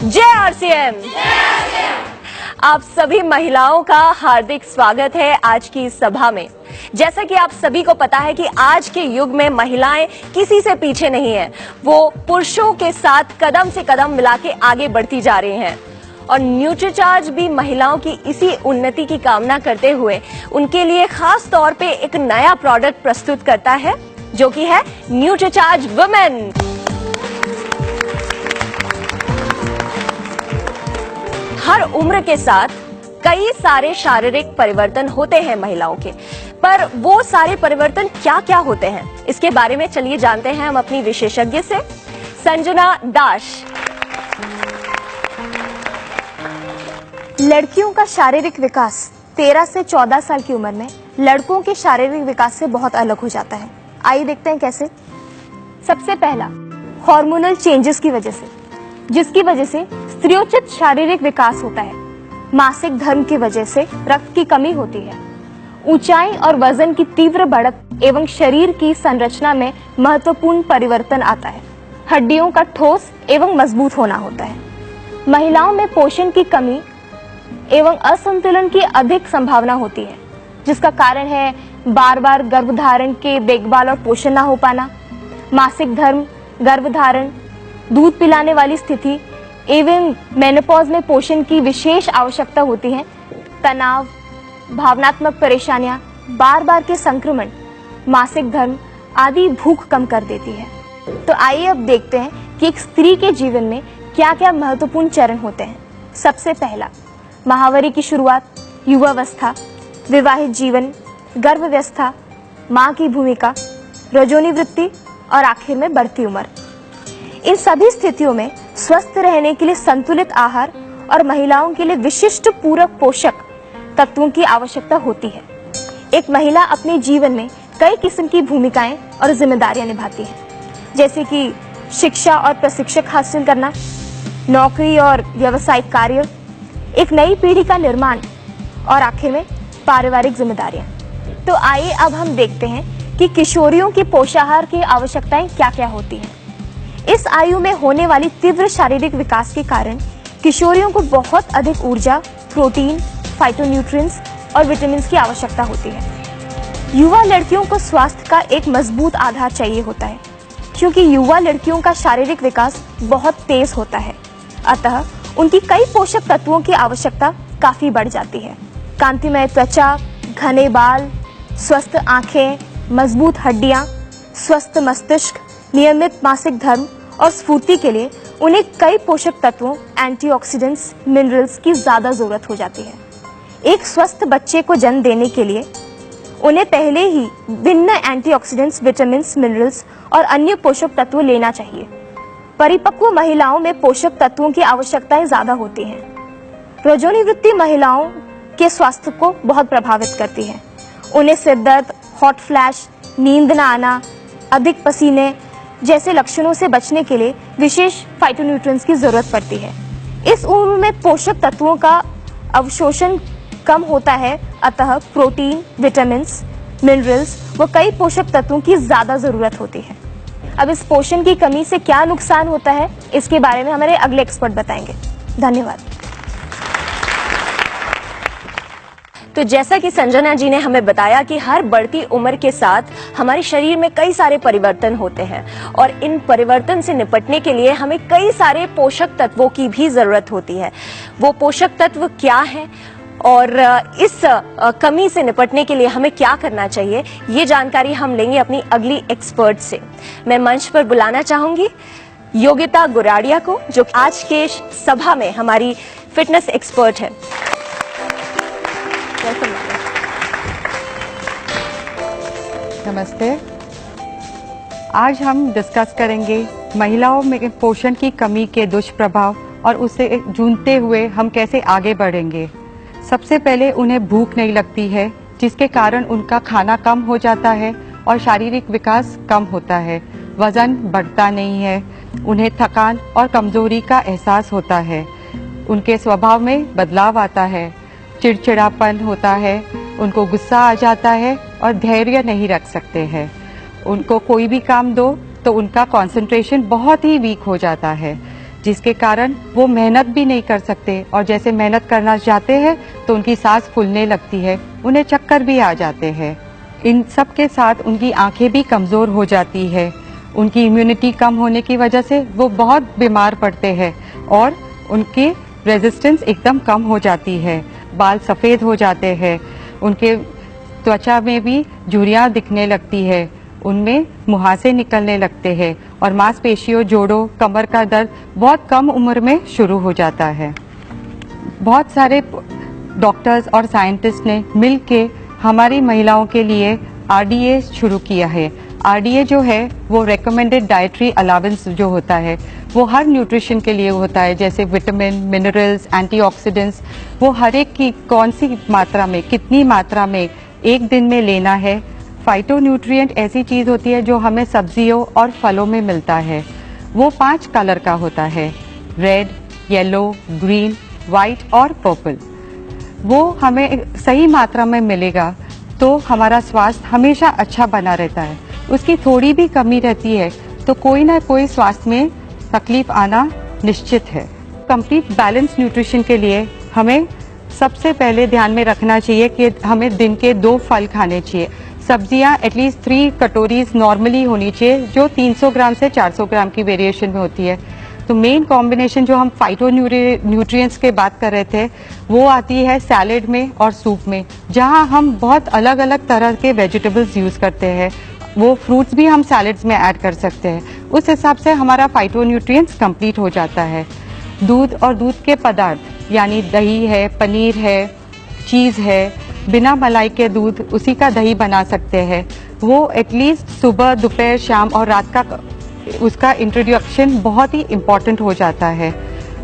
जय आरसीएम। आप सभी महिलाओं का हार्दिक स्वागत है आज की इस सभा में। जैसा कि आप सभी को पता है कि आज के युग में महिलाएं किसी से पीछे नहीं है, वो पुरुषों के साथ कदम से कदम मिला के आगे बढ़ती जा रही हैं। और न्यूट्रीचार्ज भी महिलाओं की इसी उन्नति की कामना करते हुए उनके लिए खास तौर पे एक नया प्रोडक्ट प्रस्तुत करता है, जो कि है न्यूट्रीचार्ज वुमेन। हर उम्र के साथ कई सारे शारीरिक परिवर्तन होते हैं महिलाओं के, पर वो सारे परिवर्तन क्या क्या होते हैं, इसके बारे में चलिए जानते हैं हम अपनी विशेषज्ञ से, संजना दास। लड़कियों का शारीरिक विकास 13 से 14 साल की उम्र में लड़कों के शारीरिक विकास से बहुत अलग हो जाता है। आइए देखते हैं कैसे। सबसे पहला, हार्मोनल चेंजेस की वजह से, जिसकी वजह से स्त्रियोचित शारीरिक विकास होता है। मासिक धर्म की वजह से रक्त की कमी होती है। ऊंचाई और वजन की तीव्र बढ़त एवं शरीर की संरचना में महत्वपूर्ण परिवर्तन आता है। हड्डियों का ठोस एवं मजबूत होना होता है। महिलाओं में पोषण की कमी एवं असंतुलन की अधिक संभावना होती है, जिसका कारण है बार बार गर्भधारण के देखभाल और पोषण न हो पाना, मासिक धर्म, गर्भधारण, दूध पिलाने वाली स्थिति एवं मेनोपॉज में पोषण की विशेष आवश्यकता होती है। तनाव, भावनात्मक परेशानियां, बार बार के संक्रमण, मासिक धर्म आदि भूख कम कर देती है। तो आइए अब देखते हैं कि एक स्त्री के जीवन में क्या क्या महत्वपूर्ण चरण होते हैं। सबसे पहला, माहवारी की शुरुआत, युवावस्था, विवाहित जीवन, गर्भावस्था, माँ की भूमिका, रजोनी वृत्ति और आखिर में बढ़ती उम्र। इन सभी स्थितियों में स्वस्थ रहने के लिए संतुलित आहार और महिलाओं के लिए विशिष्ट पूरक पोषक तत्वों की आवश्यकता होती है। एक महिला अपने जीवन में कई किस्म की भूमिकाएं और जिम्मेदारियां निभाती है, जैसे कि शिक्षा और प्रशिक्षक हासिल करना, नौकरी और व्यावसायिक कार्य, एक नई पीढ़ी का निर्माण और आखिर में पारिवारिक जिम्मेदारियां। तो आइए अब हम देखते हैं कि किशोरियों की पोषाहार की आवश्यकताएं क्या क्या होती हैं। इस आयु में होने वाली तीव्र शारीरिक विकास के कारण किशोरियों को बहुत अधिक ऊर्जा, प्रोटीन, फाइटोन्यूट्रिएंट्स और विटामिन की आवश्यकता होती है। युवा लड़कियों को स्वास्थ्य का एक मजबूत आधार चाहिए होता है, क्योंकि युवा लड़कियों का शारीरिक विकास बहुत तेज होता है। अतः उनकी कई पोषक तत्वों की आवश्यकता काफी बढ़ जाती है। कांतिमय त्वचा, घने बाल, स्वस्थ आंखें, मजबूत हड्डियां, स्वस्थ मस्तिष्क, नियमित मासिक धर्म और स्फूर्ति के लिए उन्हें कई पोषक तत्वों, एंटीऑक्सीडेंट्स, मिनरल्स की ज्यादा जरूरत हो जाती है। एक स्वस्थ बच्चे को जन्म देने के लिए उन्हें पहले ही भिन्न एंटीऑक्सीडेंट्स, विटामिन्स, मिनरल्स और अन्य पोषक तत्व लेना चाहिए। परिपक्व महिलाओं में पोषक तत्वों की आवश्यकताएं ज्यादा होती हैं। रजोनी वृत्ति महिलाओं के स्वास्थ्य को बहुत प्रभावित करती है। उन्हें सिरदर्द, हॉट फ्लैश, नींद न आना, अधिक पसीने जैसे लक्षणों से बचने के लिए विशेष फाइटोन्यूट्रिएंट्स की जरूरत पड़ती है। इस उम्र में पोषक तत्वों का अवशोषण कम होता है, अतः प्रोटीन, विटामिन्स, मिनरल्स व कई पोषक तत्वों की ज्यादा जरूरत होती है। अब इस पोषण की कमी से क्या नुकसान होता है, इसके बारे में हमारे अगले एक्सपर्ट बताएंगे। धन्यवाद। तो जैसा कि संजना जी ने हमें बताया कि हर बढ़ती उम्र के साथ हमारे शरीर में कई सारे परिवर्तन होते हैं और इन परिवर्तन से निपटने के लिए हमें कई सारे पोषक तत्वों की भी जरूरत होती है। वो पोषक तत्व क्या है और इस कमी से निपटने के लिए हमें क्या करना चाहिए, ये जानकारी हम लेंगे अपनी अगली एक्सपर्ट से। मैं मंच पर बुलाना चाहूंगी योगिता गुराड़िया को, जो आज के सभा में हमारी फिटनेस एक्सपर्ट है। नमस्ते। आज हम डिस्कस करेंगे महिलाओं में पोषण की कमी के दुष्प्रभाव और उससे जूझते हुए हम कैसे आगे बढ़ेंगे। सबसे पहले उन्हें भूख नहीं लगती है, जिसके कारण उनका खाना कम हो जाता है और शारीरिक विकास कम होता है। वजन बढ़ता नहीं है, उन्हें थकान और कमजोरी का एहसास होता है, उनके स्वभाव में बदलाव आता है, चिड़चिड़ापन होता है, उनको गुस्सा आ जाता है और धैर्य नहीं रख सकते हैं। उनको कोई भी काम दो तो उनका कंसंट्रेशन बहुत ही वीक हो जाता है। जिसके कारण वो मेहनत भी नहीं कर सकते, और जैसे मेहनत करना चाहते हैं तो उनकी सांस फूलने लगती है, उन्हें चक्कर भी आ जाते हैं। इन सब के साथ उनकी आंखें भी कमज़ोर हो जाती है। उनकी इम्यूनिटी कम होने की वजह से वो बहुत बीमार पड़ते हैं और उनकी रेजिस्टेंस एकदम कम हो जाती है। बाल सफ़ेद हो जाते हैं, उनके त्वचा में भी झुर्रियाँ दिखने लगती है, उनमें मुहासे निकलने लगते हैं और मांसपेशियों, जोड़ों, कमर का दर्द बहुत कम उम्र में शुरू हो जाता है। बहुत सारे डॉक्टर्स और साइंटिस्ट ने मिलके हमारी महिलाओं के लिए आरडीए शुरू किया है। आरडीए जो है वो रेकमेंडेड डाइटरी अलावेंस जो होता है वो हर न्यूट्रिशन के लिए होता है, जैसे विटामिन, मिनरल्स, एंटीऑक्सीडेंट्स, वो हर एक की कौन सी मात्रा में, कितनी मात्रा में एक दिन में लेना है। फाइटोन्यूट्रिएंट ऐसी चीज़ होती है जो हमें सब्जियों और फलों में मिलता है। वो 5 कलर का होता है, रेड, येलो, ग्रीन, वाइट और पर्पल। वो हमें सही मात्रा में मिलेगा तो हमारा स्वास्थ्य हमेशा अच्छा बना रहता है। उसकी थोड़ी भी कमी रहती है तो कोई ना कोई स्वास्थ्य में तकलीफ आना निश्चित है। कंप्लीट बैलेंस न्यूट्रिशन के लिए हमें सबसे पहले ध्यान में रखना चाहिए कि हमें दिन के 2 फल खाने चाहिए। सब्जियां एटलीस्ट 3 कटोरीज नॉर्मली होनी चाहिए, जो 300 ग्राम से 400 ग्राम की वेरिएशन में होती है। तो मेन कॉम्बिनेशन जो हम फाइटोन्यूट्रिएंट्स के बात कर रहे थे वो आती है सैलेड में और सूप में, जहां हम बहुत अलग अलग तरह के वेजिटेबल्स यूज़ करते हैं। वो फ्रूट्स भी हम सैलेड्स में ऐड कर सकते हैं। उस हिसाब से हमारा फाइटोन्यूट्रिएंट्स कंप्लीट हो जाता है। दूध और दूध के पदार्थ यानी दही है, पनीर है, चीज़ है, बिना मलाई के दूध, उसी का दही बना सकते हैं। वो एटलीस्ट सुबह, दोपहर, शाम और रात का उसका इंट्रोडक्शन बहुत ही इम्पॉर्टेंट हो जाता है।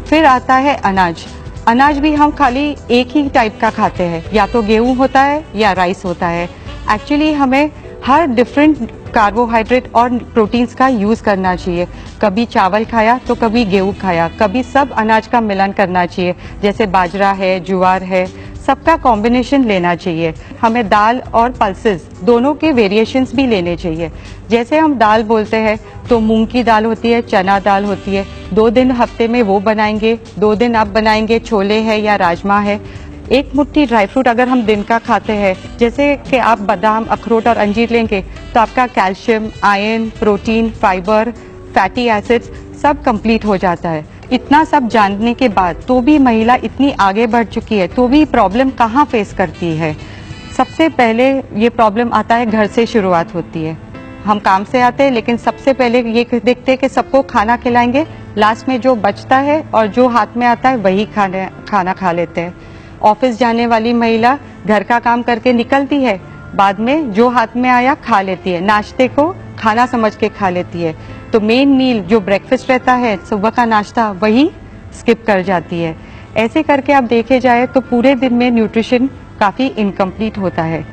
फिर आता है अनाज। अनाज भी हम खाली एक ही टाइप का खाते हैं, या तो गेहूँ होता है या राइस होता है। एक्चुअली हमें हर डिफरेंट कार्बोहाइड्रेट और प्रोटीन्स का यूज़ करना चाहिए। कभी चावल खाया तो कभी गेहूँ खाया, कभी सब अनाज का मिलन करना चाहिए, जैसे बाजरा है, ज्वार है, सबका कॉम्बिनेशन लेना चाहिए। हमें दाल और पल्सेस दोनों के वेरिएशंस भी लेने चाहिए। जैसे हम दाल बोलते हैं तो मूंग की दाल होती है, चना दाल होती है। 2 दिन हफ्ते में वो बनाएंगे, 2 दिन आप बनाएंगे छोले है या राजमा है। एक मुट्ठी ड्राई फ्रूट अगर हम दिन का खाते हैं, जैसे कि आप बादाम, अखरोट और अंजीर लेंगे तो आपका calcium, iron, protein, fibre, fatty acids सब कंप्लीट हो जाता है। इतना सब जानने के बाद तो भी महिला इतनी आगे बढ़ चुकी है तो भी प्रॉब्लम कहाँ फेस करती है। सबसे पहले ये प्रॉब्लम आता है, घर से शुरुआत होती है। हम काम से आते हैं लेकिन सबसे पहले ये देखते हैं कि सबको खाना खिलाएंगे, लास्ट में जो बचता है और जो हाथ में आता है वही खाना खा लेते हैं। ऑफिस जाने वाली महिला घर का काम करके निकलती है, बाद में जो हाथ में आया खा लेती है, नाश्ते को खाना समझ के खा लेती है। तो मेन मील जो ब्रेकफास्ट रहता है, सुबह का नाश्ता, वही स्किप कर जाती है। ऐसे करके आप देखे जाए तो पूरे दिन में न्यूट्रिशन काफ़ी इनकम्प्लीट होता है।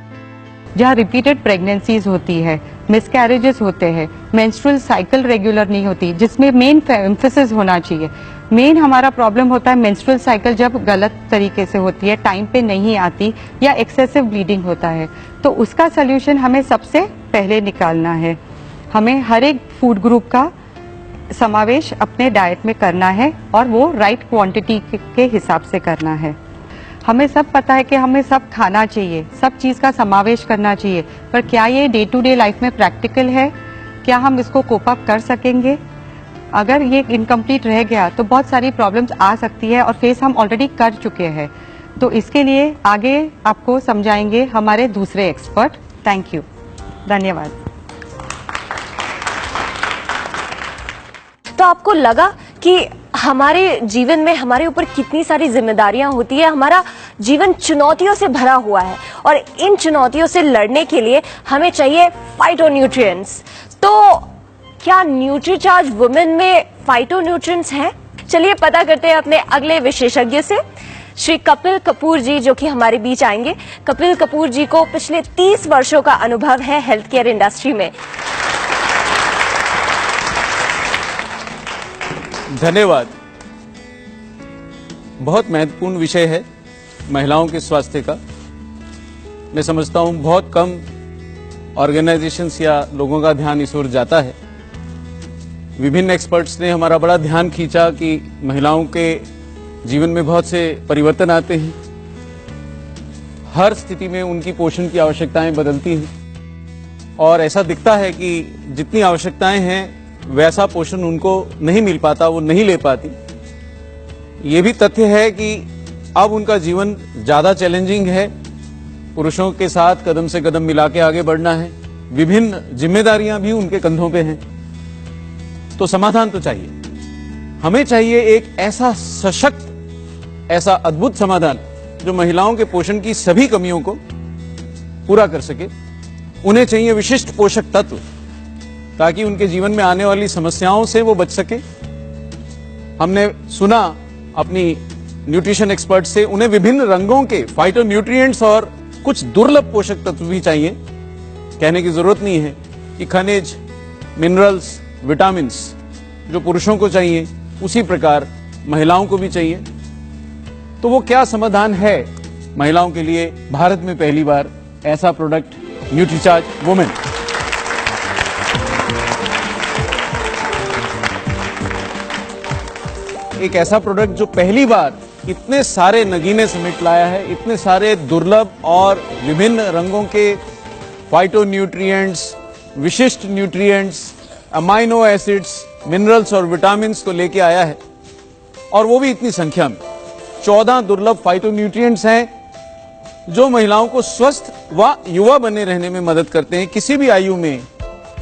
जहाँ रिपीटेड प्रेगनेंसीज होती है, मिसकैरेजेस होते हैं, मेंस्ट्रुअल साइकिल रेगुलर नहीं होती, जिसमें मेन एम्फेसिस होना चाहिए। मेन हमारा प्रॉब्लम होता है मेंस्ट्रुअल साइकिल जब गलत तरीके से होती है, टाइम पे नहीं आती या एक्सेसिव ब्लीडिंग होता है, तो उसका सल्यूशन हमें सबसे पहले निकालना है। हमें हर एक फूड ग्रुप का समावेश अपने डाइट में करना है और वो राइट क्वांटिटी के हिसाब से करना है। हमें सब पता है कि हमें सब खाना चाहिए, सब चीज़ का समावेश करना चाहिए, पर क्या ये डे टू डे लाइफ में प्रैक्टिकल है? क्या हम इसको कोप अप कर सकेंगे? अगर ये इनकम्प्लीट रह गया तो बहुत सारी प्रॉब्लम्स आ सकती है और फेस हम ऑलरेडी कर चुके हैं। तो इसके लिए आगे आपको समझाएंगे हमारे दूसरे एक्सपर्ट। थैंक यू, धन्यवाद। तो आपको लगा कि हमारे जीवन में हमारे ऊपर कितनी सारी जिम्मेदारियां होती है, हमारा जीवन चुनौतियों से भरा हुआ है और इन चुनौतियों से लड़ने के लिए हमें चाहिए फाइटोन्यूट्रिएंट्स। तो क्या न्यूट्रीचार्ज वुमेन में फाइटोन्यूट्रिएंट्स हैं? चलिए पता करते हैं अपने अगले विशेषज्ञ से, श्री कपिल कपूर जी, जो कि हमारे बीच आएंगे। कपिल कपूर जी को पिछले 30 वर्षों का अनुभव है हेल्थ केयर इंडस्ट्री में। धन्यवाद। बहुत महत्वपूर्ण विषय है महिलाओं के स्वास्थ्य का। मैं समझता हूं बहुत कम ऑर्गेनाइजेशंस या लोगों का ध्यान इस ओर जाता है। विभिन्न एक्सपर्ट्स ने हमारा बड़ा ध्यान खींचा कि महिलाओं के जीवन में बहुत से परिवर्तन आते हैं, हर स्थिति में उनकी पोषण की आवश्यकताएं बदलती हैं और ऐसा दिखता है कि जितनी आवश्यकताएं हैं वैसा पोषण उनको नहीं मिल पाता, वो नहीं ले पाती। ये भी तथ्य है कि अब उनका जीवन ज्यादा चैलेंजिंग है, पुरुषों के साथ कदम से कदम मिला के आगे बढ़ना है, विभिन्न जिम्मेदारियां भी उनके कंधों पे हैं। तो समाधान तो चाहिए, हमें चाहिए एक ऐसा सशक्त, ऐसा अद्भुत समाधान जो महिलाओं के पोषण की सभी कमियों को पूरा कर सके। उन्हें चाहिए विशिष्ट पोषक तत्व ताकि उनके जीवन में आने वाली समस्याओं से वो बच सके। हमने सुना अपनी न्यूट्रिशन एक्सपर्ट से, उन्हें विभिन्न रंगों के फाइटोन्यूट्रिएंट्स और कुछ दुर्लभ पोषक तत्व भी चाहिए। कहने की जरूरत नहीं है कि खनिज, मिनरल्स, विटामिन्स जो पुरुषों को चाहिए उसी प्रकार महिलाओं को भी चाहिए। तो वो क्या समाधान है महिलाओं के लिए? भारत में पहली बार ऐसा प्रोडक्ट न्यूट्रीचार्ज वुमेन। एक ऐसा प्रोडक्ट जो पहली बार इतने सारे नगीने समेट लाया है, इतने सारे दुर्लभ और विभिन्न रंगों के फाइटोन्यूट्रिएंट्स, विशिष्ट न्यूट्रिएंट्स, अमाइनो एसिड्स, मिनरल्स और विटामिन्स को लेके आया है, और वो भी इतनी संख्या में। 14 दुर्लभ फाइटोन्यूट्रिएंट्स हैं जो महिलाओं को स्वस्थ व युवा बने रहने में मदद करते हैं किसी भी आयु में।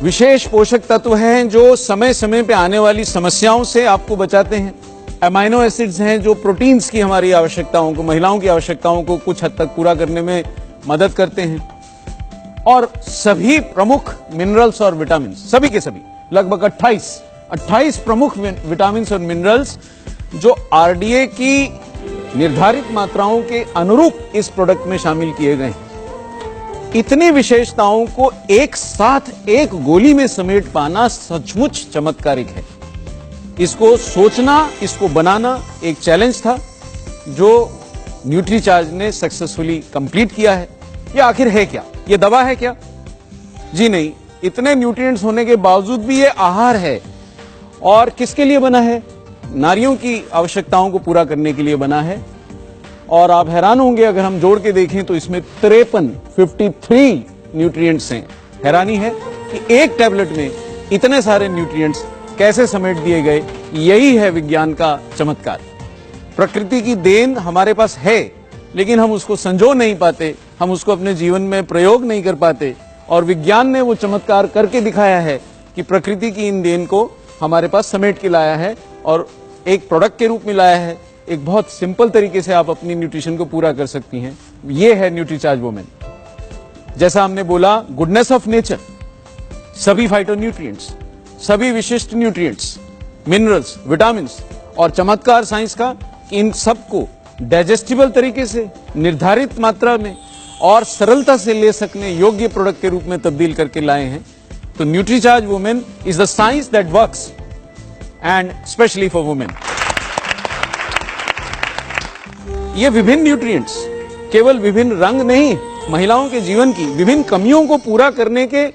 विशेष पोषक तत्व हैं जो समय समय पे आने वाली समस्याओं से आपको बचाते हैं। अमाइनो एसिड्स हैं जो प्रोटीन्स की हमारी आवश्यकताओं को, महिलाओं की आवश्यकताओं को कुछ हद तक पूरा करने में मदद करते हैं। और सभी प्रमुख मिनरल्स और विटामिन, सभी के सभी लगभग 28 प्रमुख विटामिन और मिनरल्स जो आरडीए की निर्धारित मात्राओं के अनुरूप इस प्रोडक्ट में शामिल किए गए हैं। इतनी विशेषताओं को एक साथ एक गोली में समेट पाना सचमुच चमत्कारिक है। इसको सोचना, इसको बनाना एक चैलेंज था जो न्यूट्रीचार्ज ने सक्सेसफुली कंप्लीट किया है। ये आखिर है क्या? ये दवा है क्या? जी नहीं, इतने न्यूट्रिएंट्स होने के बावजूद भी ये आहार है। और किसके लिए बना है? नारियों की आवश्यकताओं को पूरा करने के लिए बना है। और आप हैरान होंगे अगर हम जोड़ के देखें तो इसमें 53 न्यूट्रिएंट्स हैं। हैरानी है कि एक टैबलेट में इतने सारे न्यूट्रिएंट्स कैसे समेट दिए गए। यही है विज्ञान का चमत्कार। प्रकृति की देन हमारे पास है, लेकिन हम उसको संजो नहीं पाते, हम उसको अपने जीवन में प्रयोग नहीं कर पाते। और विज्ञान ने वो चमत्कार करके दिखाया है कि प्रकृति की इन देन को हमारे पास समेट के लाया है और एक प्रोडक्ट के रूप में लाया है। एक बहुत सिंपल तरीके से आप अपनी न्यूट्रिशन को पूरा कर सकती हैं। ये है न्यूट्रीचार्ज वुमेन। जैसा हमने बोला, गुडनेस ऑफ नेचर, सभी फाइटोन्यूट्रिएंट्स, सभी विशिष्ट न्यूट्रिएंट्स, मिनरल्स, विटामिन्स, और चमत्कार साइंस का इन सबको डाइजेस्टिबल तरीके से, निर्धारित मात्रा में और सरलता से ले सकने योग्य प्रोडक्ट के रूप में तब्दील करके लाए हैं। तो Nutricharge women is the science that works and specially for women. ये विभिन्न न्यूट्रिएंट्स केवल विभिन्न रंग नहीं, महिलाओं के जीवन की विभिन्न कमियों को पूरा करने के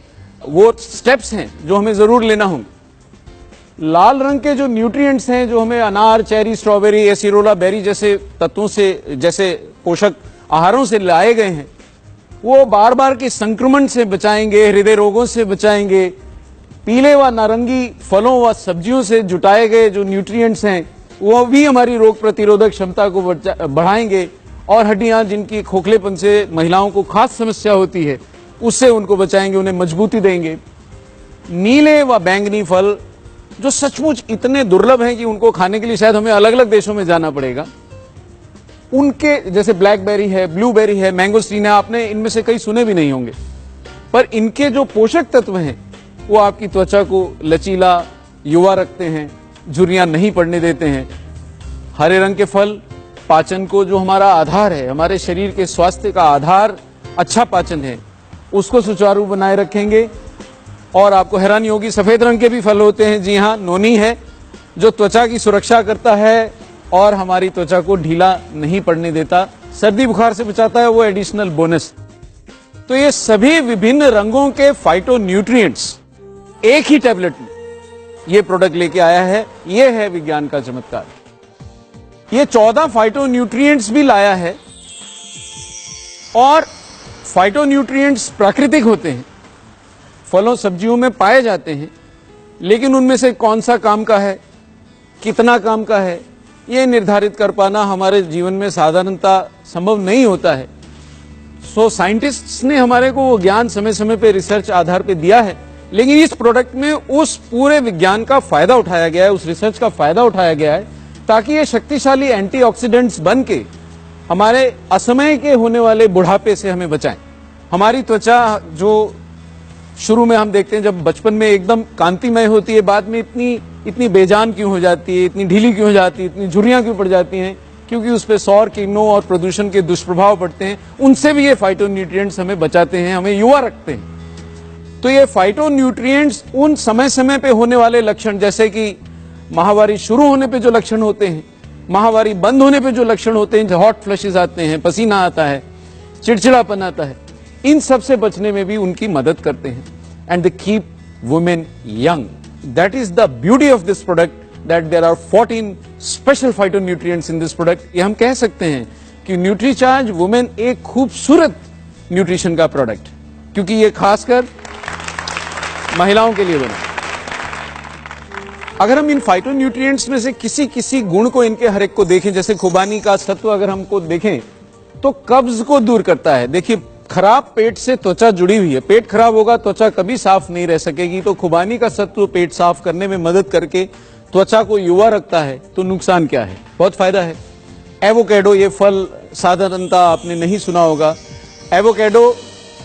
वो स्टेप्स हैं जो हमें जरूर लेना होंगे। लाल रंग के जो न्यूट्रिएंट्स हैं जो हमें अनार, चेरी, स्ट्रॉबेरी, एसिरोला बेरी जैसे तत्वों से, जैसे पोषक आहारों से लाए गए हैं, वो बार बार के संक्रमण से बचाएंगे, हृदय रोगों से बचाएंगे। पीले व नारंगी फलों व सब्जियों से जुटाए गए जो न्यूट्रिएंट्स हैं वो भी हमारी रोग प्रतिरोधक क्षमता को बढ़ाएंगे और हड्डियां जिनकी खोखलेपन से महिलाओं को खास समस्या होती है उससे उनको बचाएंगे, उन्हें मजबूती देंगे। नीले व बैंगनी फल जो सचमुच इतने दुर्लभ हैं कि उनको खाने के लिए शायद हमें अलग अलग देशों में जाना पड़ेगा, उनके जैसे ब्लैकबेरी है, ब्लूबेरी है, मैंगोस्टीन है, आपने इनमें से कई सुने भी नहीं होंगे, पर इनके जो पोषक तत्व हैं वो आपकी त्वचा को लचीला, युवा रखते हैं, झुर्रियां नहीं पड़ने देते हैं। हरे रंग के फल पाचन को, जो हमारा आधार है, हमारे शरीर के स्वास्थ्य का आधार अच्छा पाचन है, उसको सुचारू बनाए रखेंगे। और आपको हैरानी होगी, सफेद रंग के भी फल होते हैं। जी हाँ, नोनी है जो त्वचा की सुरक्षा करता है और हमारी त्वचा को ढीला नहीं पड़ने देता, सर्दी बुखार से बचाता है, वो एडिशनल बोनस। तो ये सभी विभिन्न रंगों के फाइटोन्यूट्रिएंट्स एक ही टैबलेट में ये प्रोडक्ट लेके आया है। ये है विज्ञान का चमत्कार। ये 14 फाइटोन्यूट्रिएंट्स भी लाया है और फाइटोन्यूट्रिएंट्स प्राकृतिक होते हैं, फलों सब्जियों में पाए जाते हैं, लेकिन उनमें से कौन सा काम का है, कितना काम का है, ये निर्धारित कर पाना हमारे जीवन में साधारणतः संभव नहीं होता है। सो साइंटिस्ट्स ने हमारे को वो ज्ञान समय समय पे रिसर्च आधार पे दिया है, लेकिन इस प्रोडक्ट में उस पूरे विज्ञान का फायदा उठाया गया है, उस रिसर्च का फायदा उठाया गया है, ताकि ये शक्तिशाली एंटीऑक्सीडेंट्स बन के हमारे असमय के होने वाले बुढ़ापे से हमें बचाएं। हमारी त्वचा जो शुरू में हम देखते हैं जब बचपन में एकदम कांतिमय होती है, बाद में इतनी बेजान क्यों हो जाती है, इतनी ढीली क्यों हो जाती है, इतनी झुर्रियां क्यों पड़ जाती हैं, क्योंकि उस पर सौर किरणों और प्रदूषण के दुष्प्रभाव पड़ते हैं। उनसे भी ये फाइटोन्यूट्रिएंट्स हमें बचाते हैं, हमें युवा रखते हैं। तो ये फाइटोन्यूट्रिएंट्स उन समय समय पे होने वाले लक्षण, जैसे कि माहवारी शुरू होने पे जो लक्षण होते हैं, माहवारी बंद होने पे जो लक्षण होते हैं, हॉट फ्लशेस आते हैं, पसीना आता है, चिड़चिड़ापन आता है, इन सब से बचने में भी उनकी मदद करते हैं। And they keep women young. That is the beauty of this product, that there are 14 special phytonutrients in this product. ये हम कह सकते हैं कि न्यूट्रीचार्ज वुमेन एक खूबसूरत न्यूट्रिशन का प्रोडक्ट, क्योंकि ये खासकर महिलाओं के लिए बना। अगर हम इन फाइटोन्यूट्रिएंट्स में से किसी गुण को इनके हर एक को देखें, जैसे खुबानी का सत्व अगर हमको देखें तो कब्ज को दूर करता है। देखिए, खराब पेट से त्वचा जुड़ी हुई है, पेट खराब होगा त्वचा कभी साफ नहीं रह सकेगी। तो खुबानी का सत्व पेट साफ करने में मदद करके त्वचा को युवा रखता है। तो नुकसान क्या है? बहुत फायदा है। एवोकेडो, ये फल साधारणतः आपने नहीं सुना होगा। एवोकेडो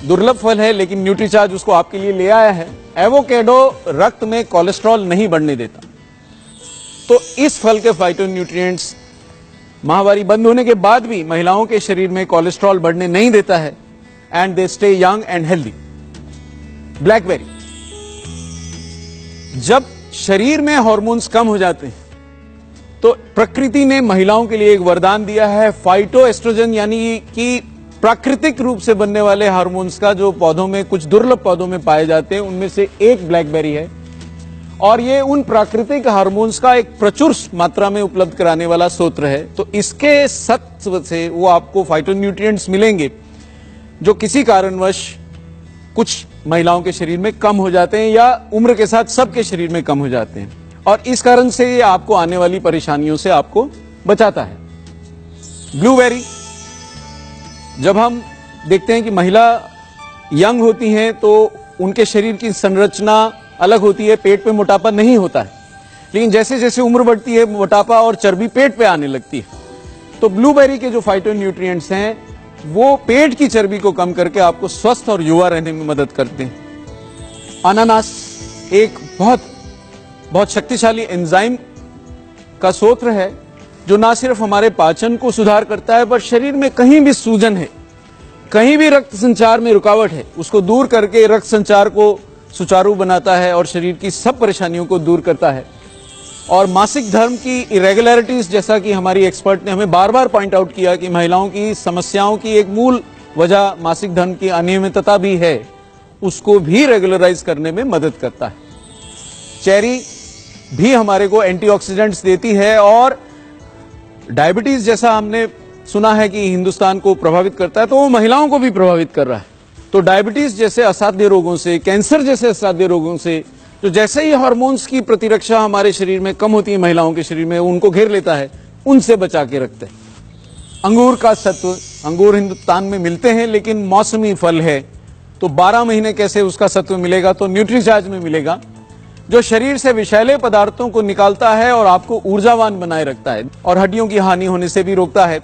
दुर्लभ फल है, लेकिन न्यूट्रीचार्ज उसको आपके लिए ले आया है। एवोकेडो रक्त में कोलेस्ट्रॉल नहीं बढ़ने देता। तो इस फल के फाइटोन्यूट्रिएंट्स माहवारी बंद होने के बाद भी महिलाओं के शरीर में कोलेस्ट्रॉल बढ़ने नहीं देता है, and they stay young and healthy. Blackberry, जब शरीर में हार्मोन्स कम हो जाते हैं तो प्रकृति ने महिलाओं के लिए एक वरदान दिया है, फाइटोएस्ट्रोजन, यानी कि प्राकृतिक रूप से बनने वाले हार्मोन्स का, जो पौधों में, कुछ दुर्लभ पौधों में पाए जाते हैं, उनमें से एक ब्लैकबेरी है। और ये उन प्राकृतिक हार्मोन्स का एक प्रचुर मात्रा में उपलब्ध कराने वाला स्रोत है। तो इसके सत्व से वो आपको फाइटोन्यूट्रिएंट्स मिलेंगे जो किसी कारणवश कुछ महिलाओं के शरीर में कम हो जाते हैं, या उम्र के साथ सबके शरीर में कम हो जाते हैं, और इस कारण से ये आपको आने वाली परेशानियों से आपको बचाता है। ब्लूबेरी, जब हम देखते हैं कि महिला यंग होती हैं तो उनके शरीर की संरचना अलग होती है, पेट पे मोटापा नहीं होता है, लेकिन जैसे जैसे उम्र बढ़ती है मोटापा और चर्बी पेट पे आने लगती है। तो ब्लूबेरी के जो फाइटोन्यूट्रिएंट्स हैं वो पेट की चर्बी को कम करके आपको स्वस्थ और युवा रहने में मदद करते हैं। अनानास एक बहुत शक्तिशाली एंजाइम का स्रोत है, जो ना सिर्फ हमारे पाचन को सुधार करता है, पर शरीर में कहीं भी सूजन है, कहीं भी रक्त संचार में रुकावट है, उसको दूर करके रक्त संचार को सुचारू बनाता है और शरीर की सब परेशानियों को दूर करता है। और मासिक धर्म की इरेगुलरिटीज, जैसा कि हमारी एक्सपर्ट ने हमें बार बार पॉइंट आउट किया कि महिलाओं की समस्याओं की एक मूल वजह मासिक धर्म की अनियमितता भी है, उसको भी रेगुलराइज करने में मदद करता है। चेरी भी हमारे को एंटीऑक्सीडेंट्स देती है, और डायबिटीज जैसा हमने सुना है कि हिंदुस्तान को प्रभावित करता है, तो वो महिलाओं को भी प्रभावित कर रहा है। तो डायबिटीज जैसे असाध्य रोगों से, कैंसर जैसे असाध्य रोगों से, तो जैसे ही हार्मोन्स की प्रतिरक्षा हमारे शरीर में कम होती है, महिलाओं के शरीर में उनको घेर लेता है, उनसे बचा के रखते हैं। अंगूर का सत्व, अंगूर हिंदुस्तान में मिलते हैं लेकिन मौसमी फल है, तो 12 महीने कैसे उसका सत्व मिलेगा? तो न्यूट्रीचार्ज में मिलेगा, जो शरीर से विषैले पदार्थों को निकालता है और आपको ऊर्जावान बनाए रखता है और हड्डियों की हानि होने से भी रोकता है।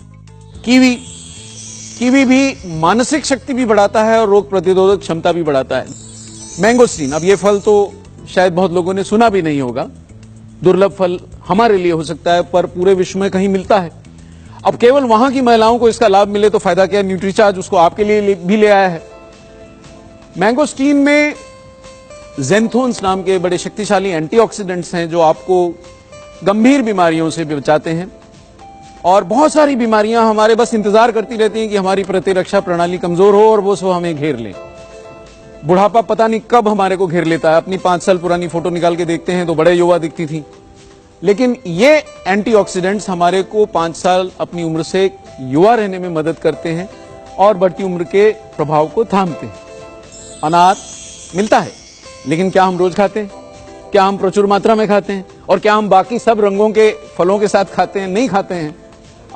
कीवी भी मानसिक शक्ति भी बढ़ाता है और रोग प्रतिरोधक क्षमता भी बढ़ाता है। मैंगोस्टीन, अब ये फल तो शायद बहुत लोगों ने सुना भी नहीं होगा, दुर्लभ फल हमारे लिए हो सकता है, पर पूरे विश्व में कहीं मिलता है। अब केवल वहां की महिलाओं को इसका लाभ मिले तो फायदा क्या? न्यूट्रीचार्ज उसको आपके लिए भी ले आया है। मैंगोस्टीन में ज़ेंथोन्स नाम के बड़े शक्तिशाली एंटीऑक्सीडेंट्स हैं, जो आपको गंभीर बीमारियों से बचाते हैं, और बहुत सारी बीमारियां हमारे बस इंतजार करती रहती हैं कि हमारी प्रतिरक्षा प्रणाली कमजोर हो और वो सो हमें घेर लें। बुढ़ापा पता नहीं कब हमारे को घेर लेता है। अपनी 5 साल पुरानी फोटो निकाल के देखते हैं तो बड़े युवा दिखती थी, लेकिन ये एंटीऑक्सीडेंट्स हमारे को 5 साल अपनी उम्र से युवा रहने में मदद करते हैं और बढ़ती उम्र के प्रभाव को थामते हैं। अनार मिलता है, लेकिन क्या हम रोज खाते हैं? क्या हम प्रचुर मात्रा में खाते हैं? और क्या हम बाकी सब रंगों के फलों के साथ खाते हैं? नहीं खाते हैं।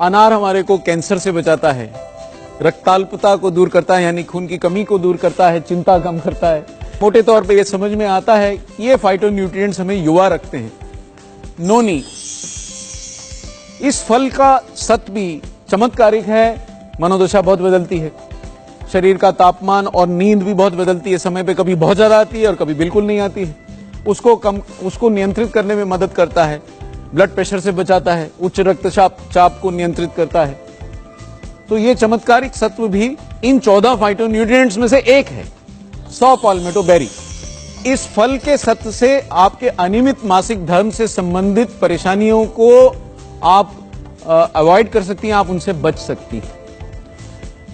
अनार हमारे को कैंसर से बचाता है, रक्ताल्पता को दूर करता है, यानी खून की कमी को दूर करता है, चिंता कम करता है। मोटे तौर पे ये समझ में आता है कि ये फाइटोन्यूट्रिएंट्स हमें युवा रखते हैं। नोनी, इस फल का सत्व भी चमत्कारिक है। मनोदशा बहुत बदलती है, शरीर का तापमान और नींद भी बहुत बदलती है। समय पे कभी बहुत ज्यादा आती है और कभी बिल्कुल नहीं आती है। उसको नियंत्रित करने में मदद करता है, ब्लड प्रेशर से बचाता है, उच्च रक्तचाप को नियंत्रित करता है। तो ये चमत्कारिक सत्व भी इन 14 फाइटोन्यूट्रिएंट्स में से एक है। सॉ पाल्मेटो बेरी, इस फल के सत्व से आपके अनियमित मासिक धर्म से संबंधित परेशानियों को आप अवॉइड कर सकती हैं, आप उनसे बच सकती हैं।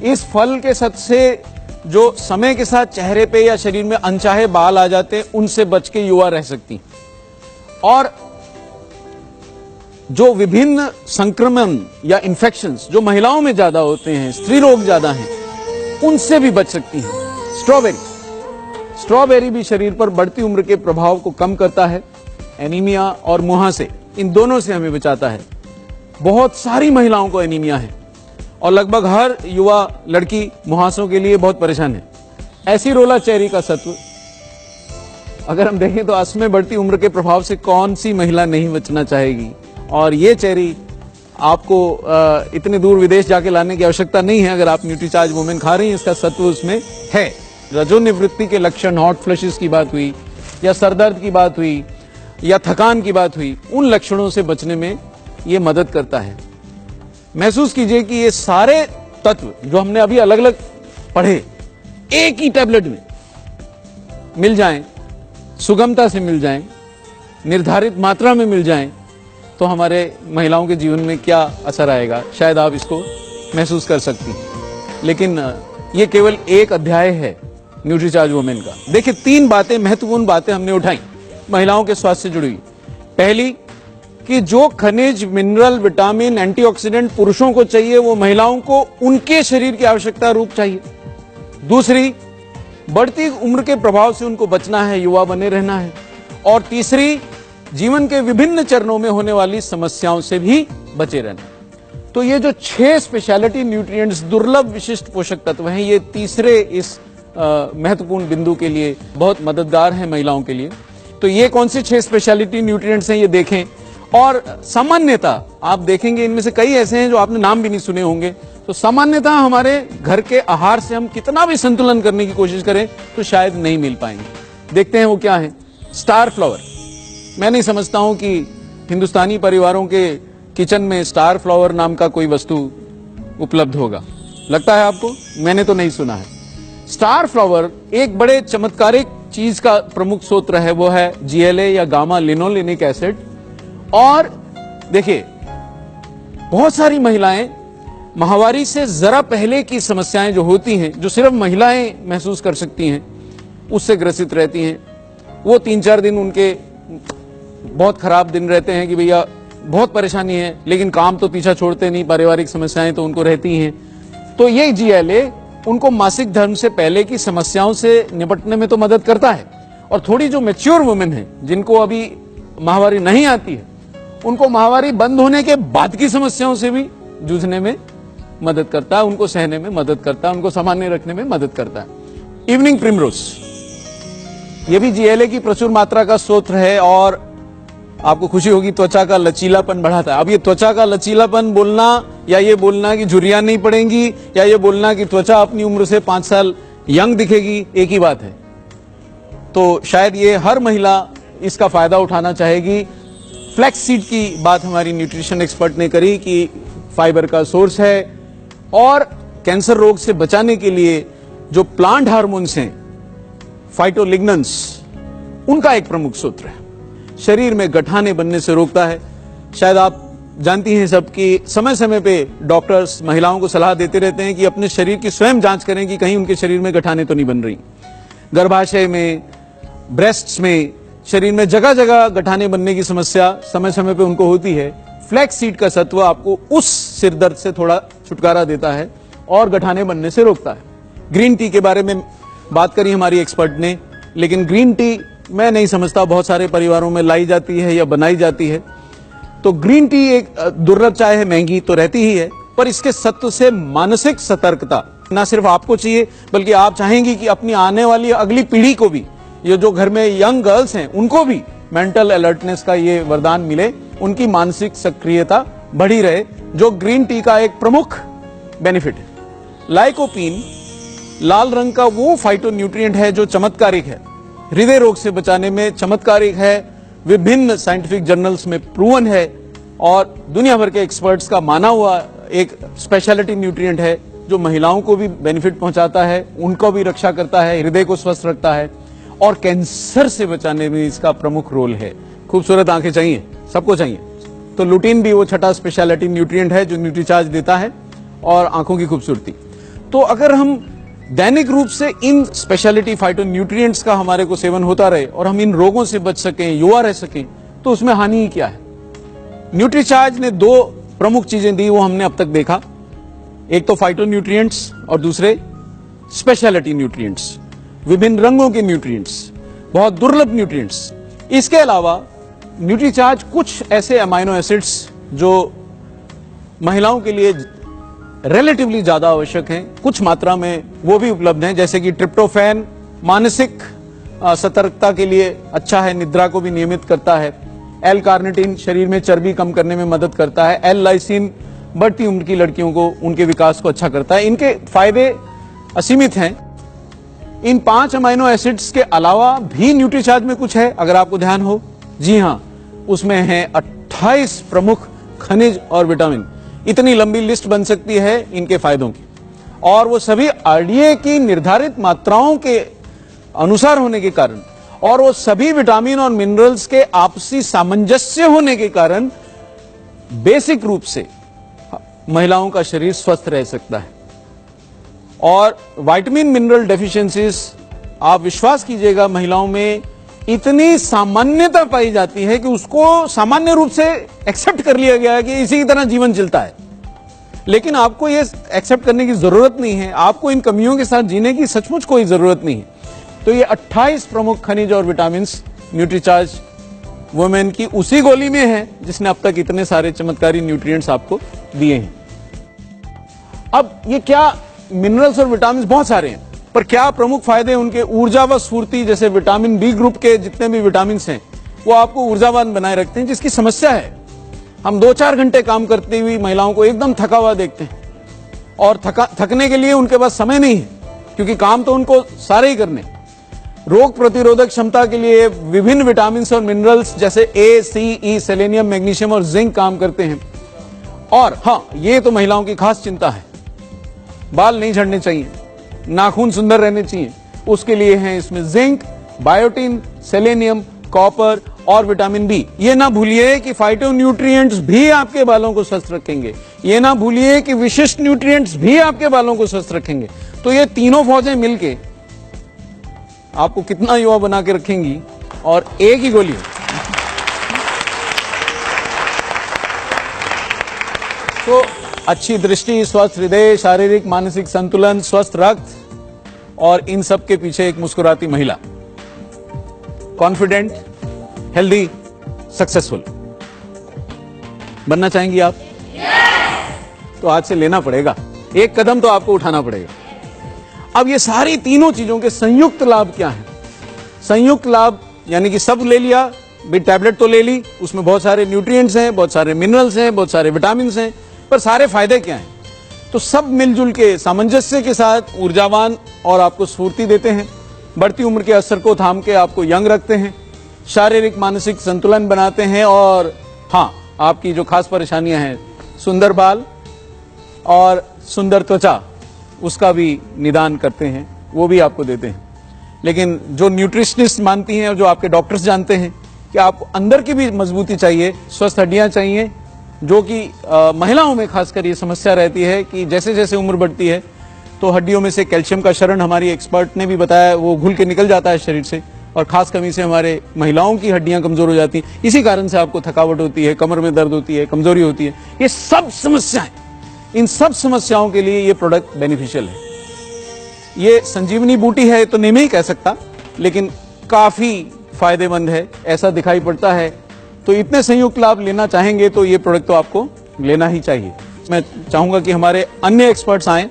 इस फल के सत्व से जो समय के साथ चेहरे पे या शरीर में अनचाहे बाल आ जाते हैं, उनसे बच के युवा रह सकती हैं। और जो विभिन्न संक्रमण या इन्फेक्शंस जो महिलाओं में ज्यादा होते हैं, स्त्री रोग ज्यादा हैं, उनसे भी बच सकती हैं। स्ट्रॉबेरी भी शरीर पर बढ़ती उम्र के प्रभाव को कम करता है। एनीमिया और मुहासे, इन दोनों से हमें बचाता है। बहुत सारी महिलाओं को एनीमिया है और लगभग हर युवा लड़की मुहासों के लिए बहुत परेशान है। एसिरोला चेरी का सत्व, अगर हम देखें तो असमय बढ़ती उम्र के प्रभाव से कौन सी महिला नहीं बचना चाहेगी। और ये चेरी आपको इतने दूर विदेश जाके लाने की आवश्यकता नहीं है। अगर आप न्यूट्रीचार्ज वुमेन खा रही हैं, इसका सत्व उसमें है। रजोनिवृत्ति के लक्षण, हॉट फ्लैशेस की बात हुई या सरदर्द की बात हुई या थकान की बात हुई, उन लक्षणों से बचने में ये मदद करता है। महसूस कीजिए कि ये सारे तत्व जो हमने अभी अलग अलग पढ़े, एक ही टैबलेट में मिल जाएं, सुगमता से मिल जाएं, निर्धारित मात्रा में मिल जाएं, तो हमारे महिलाओं के जीवन में क्या असर आएगा, शायद आप इसको महसूस कर सकती हैं। लेकिन ये केवल एक अध्याय है न्यूट्रीचार्ज वुमेन का। देखिए, 3 बातें, महत्वपूर्ण बातें हमने उठाई महिलाओं के स्वास्थ्य से जुड़ी हुई। पहली, कि जो खनिज, मिनरल, विटामिन, एंटीऑक्सीडेंट पुरुषों को चाहिए, वो महिलाओं को उनके शरीर की आवश्यकता रूप चाहिए। दूसरी, बढ़ती उम्र के प्रभाव से उनको बचना है, युवा बने रहना है। और तीसरी, जीवन के विभिन्न चरणों में होने वाली समस्याओं से भी बचे रहना। तो ये जो 6 स्पेशलिटी न्यूट्रिएंट्स, दुर्लभ विशिष्ट पोषक तत्व हैं, ये तीसरे इस महत्वपूर्ण बिंदु के लिए बहुत मददगार हैं महिलाओं के लिए। तो ये कौन से 6 स्पेशलिटी न्यूट्रिएंट्स हैं, ये देखें। और सामान्यतः आप देखेंगे इनमें से कई ऐसे हैं जो आपने नाम भी नहीं सुने होंगे। तो सामान्यतः हमारे घर के आहार से हम कितना भी संतुलन करने की कोशिश करें तो शायद नहीं मिल पाएंगे। देखते हैं वो क्या है। स्टार फ्लावर, मैं नहीं समझता हूं कि हिंदुस्तानी परिवारों के किचन में स्टार फ्लावर नाम का कोई वस्तु उपलब्ध होगा। लगता है आपको? मैंने तो नहीं सुना है। स्टार फ्लावर एक बड़े चमत्कारिक चीज का प्रमुख स्रोत है, वो है GLA या गामा लिनोलेनिक एसिड। और देखिए, बहुत सारी महिलाएं माहवारी से जरा पहले की समस्याएं जो होती हैं, जो सिर्फ महिलाएं महसूस कर सकती हैं, उससे ग्रसित रहती हैं। वो 3-4 दिन उनके बहुत खराब दिन रहते हैं कि भैया बहुत परेशानी है, लेकिन काम तो पीछा छोड़ते नहीं, पारिवारिक समस्याएं तो उनको रहती हैं। तो ये GLA उनको मासिक धर्म से पहले की समस्याओं से निपटने में तो मदद करता है। और थोड़ी जो मैच्योर वुमेन है, जिनको अभी माहवारी नहीं आती है, उनको माहवारी बंद होने के बाद की समस्याओं से भी जूझने में मदद करता है, उनको सहने में मदद करता है, उनको सामान्य रखने में मदद करता है। इवनिंग प्रिमरोज, ये भी GLA की प्रचुर मात्रा का स्रोत है और आपको खुशी होगी, त्वचा का लचीलापन बढ़ाता है। अब ये त्वचा का लचीलापन बोलना या ये बोलना कि झुर्रियां नहीं पड़ेंगी या ये बोलना कि त्वचा अपनी उम्र से 5 साल यंग दिखेगी, एक ही बात है। तो शायद ये हर महिला इसका फायदा उठाना चाहेगी। फ्लैक्स सीड की बात हमारी न्यूट्रिशन एक्सपर्ट ने करी कि फाइबर का सोर्स है और कैंसर रोग से बचाने के लिए जो प्लांट हार्मोन्स हैं, फाइटोलिग्नेंस, उनका एक प्रमुख सूत्र है। शरीर में गठाने बनने से रोकता है। शायद आप जानती हैं सब कि समय समय पे डॉक्टर्स महिलाओं को सलाह देते रहते हैं कि अपने शरीर की स्वयं जांच करें कि कहीं उनके शरीर में गठाने तो नहीं बन रही। गर्भाशय में, ब्रेस्ट्स में, शरीर में जगह जगह गठाने बनने की समस्या समय समय पे उनको होती है, फ्लैक्स सीड का सत्व आपको उस सिरदर्द से थोड़ा छुटकारा देता है और गठाने बनने से रोकता है। ग्रीन टी के बारे में बात करी हमारी एक्सपर्ट ने, लेकिन ग्रीन टी मैं नहीं समझता बहुत सारे परिवारों में लाई जाती है या बनाई जाती है। तो ग्रीन टी एक दुर्लभ चाय है, महंगी तो रहती ही है, पर इसके सत्व से मानसिक सतर्कता ना सिर्फ आपको चाहिए बल्कि आप चाहेंगी कि अपनी आने वाली अगली पीढ़ी को भी, ये जो घर में यंग गर्ल्स हैं उनको भी मेंटल अलर्टनेस का ये वरदान मिले, उनकी मानसिक सक्रियता बढ़ी रहे, जो ग्रीन टी का एक प्रमुख बेनिफिट है। लाइकोपीन लाल रंग का वो फाइटोन्यूट्रिएंट है जो चमत्कारिक है, हृदय रोग से बचाने में चमत्कारिक है, विभिन्न साइंटिफिक जर्नल्स में प्रूवन है और दुनिया भर के एक्सपर्ट्स का माना हुआ एक स्पेशलिटी न्यूट्रिएंट है जो महिलाओं को भी बेनिफिट पहुंचाता है, उनको भी रक्षा करता है, हृदय को स्वस्थ रखता है और कैंसर से बचाने में इसका प्रमुख रोल है। खूबसूरत आंखें चाहिए, सबको चाहिए, तो लुटीन भी वो छठा स्पेशलिटी न्यूट्रिएंट है जो न्यूट्रीचार्ज देता है और आंखों की खूबसूरती। तो अगर हम दैनिक रूप से इन स्पेशलिटी फाइटोन्यूट्रिएंट्स का हमारे को सेवन होता रहे और हम इन रोगों से बच सकें, युवा रह सकें, तो उसमें हानि ही क्या है। न्यूट्रीचार्ज ने दो प्रमुख चीजें दी, वो हमने अब तक देखा, एक तो फाइटोन्यूट्रिएंट्स और दूसरे स्पेशलिटी न्यूट्रिएंट्स, विभिन्न रंगों के न्यूट्रिएंट्स, बहुत दुर्लभ न्यूट्रिएंट्स। इसके अलावा न्यूट्रीचार्ज कुछ ऐसे अमाइनो एसिड्स जो महिलाओं के लिए रिलेटिवली ज्यादा आवश्यक हैं, कुछ मात्रा में वो भी उपलब्ध हैं, जैसे कि ट्रिप्टोफैन मानसिक सतर्कता के लिए अच्छा है, निद्रा को भी नियमित करता है, एल कार्निटिन शरीर में चर्बी कम करने में मदद करता है, एल लाइसिन बढ़ती उम्र की लड़कियों को उनके विकास को अच्छा करता है। इनके फायदे असीमित हैं। इन 5 अमाइनो एसिड्स के अलावा भी न्यूट्रीचार्ज में कुछ है, अगर आपको ध्यान हो। जी हां, उसमें है 28 प्रमुख खनिज और विटामिन। इतनी लंबी लिस्ट बन सकती है इनके फायदों की, और वो सभी आरडीए की निर्धारित मात्राओं के अनुसार होने के कारण और वो सभी विटामिन और मिनरल्स के आपसी सामंजस्य होने के कारण बेसिक रूप से महिलाओं का शरीर स्वस्थ रह सकता है। और विटामिन मिनरल डेफिशिएंसीज, आप विश्वास कीजिएगा, महिलाओं में इतनी सामान्यता पाई जाती है कि उसको सामान्य रूप से एक्सेप्ट कर लिया गया है कि इसी की तरह जीवन चलता है। लेकिन आपको ये एक्सेप्ट करने की जरूरत नहीं है, आपको इन कमियों के साथ जीने की सचमुच कोई जरूरत नहीं है। तो ये 28 प्रमुख खनिज और विटामिन न्यूट्रीचार्ज वुमेन की उसी गोली में है जिसने अब तक इतने सारे चमत्कारी न्यूट्रिएंट्स आपको दिए हैं। अब ये क्या मिनरल्स और विटामिन बहुत सारे हैं, पर क्या प्रमुख फायदे उनके? ऊर्जा व स्फूर्ति, जैसे विटामिन बी ग्रुप के जितने भी विटामिन हैं वो आपको ऊर्जावान बनाए रखते हैं, जिसकी समस्या है हम 2-4 घंटे काम करती हुई महिलाओं को एकदम थका हुआ देखते हैं और थकने के लिए उनके पास समय नहीं है, क्योंकि काम तो उनको सारे ही करने। रोग प्रतिरोधक क्षमता के लिए विभिन्न विटामिन और मिनरल्स जैसे ए, सी, ई, सेलेनियम, मैग्नीशियम और जिंक काम करते हैं। और हाँ, ये तो महिलाओं की खास चिंता है, बाल नहीं झड़ने चाहिए, नाखून सुंदर रहने चाहिए, उसके लिए हैं इसमें जिंक, बायोटिन, सेलेनियम, कॉपर और विटामिन बी। ये ना भूलिए कि फाइटोन्यूट्रिएंट्स भी आपके बालों को स्वस्थ रखेंगे, ये ना भूलिए कि विशिष्ट न्यूट्रिएंट्स भी आपके बालों को स्वस्थ रखेंगे। तो ये तीनों फौजें मिलके आपको कितना युवा बना के रखेंगी, और एक ही गोली है। तो अच्छी दृष्टि, स्वस्थ हृदय, शारीरिक मानसिक संतुलन, स्वस्थ रक्त और इन सब के पीछे एक मुस्कुराती महिला, कॉन्फिडेंट, हेल्दी, सक्सेसफुल बनना चाहेंगी आप? तो आज से लेना पड़ेगा, एक कदम तो आपको उठाना पड़ेगा। अब ये सारी तीनों चीजों के संयुक्त लाभ क्या हैं? संयुक्त लाभ यानी कि सब ले लिया, भी टैबलेट तो ले ली, उसमें बहुत सारे न्यूट्रिएंट्स हैं, बहुत सारे मिनरल्स हैं, बहुत सारे विटामिन हैं, पर सारे फायदे क्या हैं? तो सब मिलजुल के सामंजस्य के साथ ऊर्जावान और आपको स्फूर्ति देते हैं, बढ़ती उम्र के असर को थाम के आपको यंग रखते हैं, शारीरिक मानसिक संतुलन बनाते हैं, और हाँ, आपकी जो खास परेशानियां हैं, सुंदर बाल और सुंदर त्वचा, उसका भी निदान करते हैं, वो भी आपको देते हैं। लेकिन जो न्यूट्रिशनिस्ट मानती हैं और जो आपके डॉक्टर्स जानते हैं कि आपको अंदर की भी मजबूती चाहिए, स्वस्थ हड्डियां चाहिए, जो कि महिलाओं में खासकर ये समस्या रहती है कि जैसे जैसे उम्र बढ़ती है तो हड्डियों में से कैल्शियम का शरण, हमारी एक्सपर्ट ने भी बताया, वो घुल के निकल जाता है शरीर से, और खास कमी से हमारे महिलाओं की हड्डियां कमजोर हो जाती हैं। इसी कारण से आपको थकावट होती है, कमर में दर्द होती है, कमजोरी होती है। ये सब समस्याएं, इन सब समस्याओं के लिए ये प्रोडक्ट बेनिफिशियल है। ये संजीवनी बूटी है तो नहीं मैं ही कह सकता, लेकिन काफी फायदेमंद है, ऐसा दिखाई पड़ता है। तो इतने संयुक्त लाभ लेना चाहेंगे तो ये प्रोडक्ट तो आपको लेना ही चाहिए। मैं चाहूंगा कि हमारे अन्य एक्सपर्ट्स आए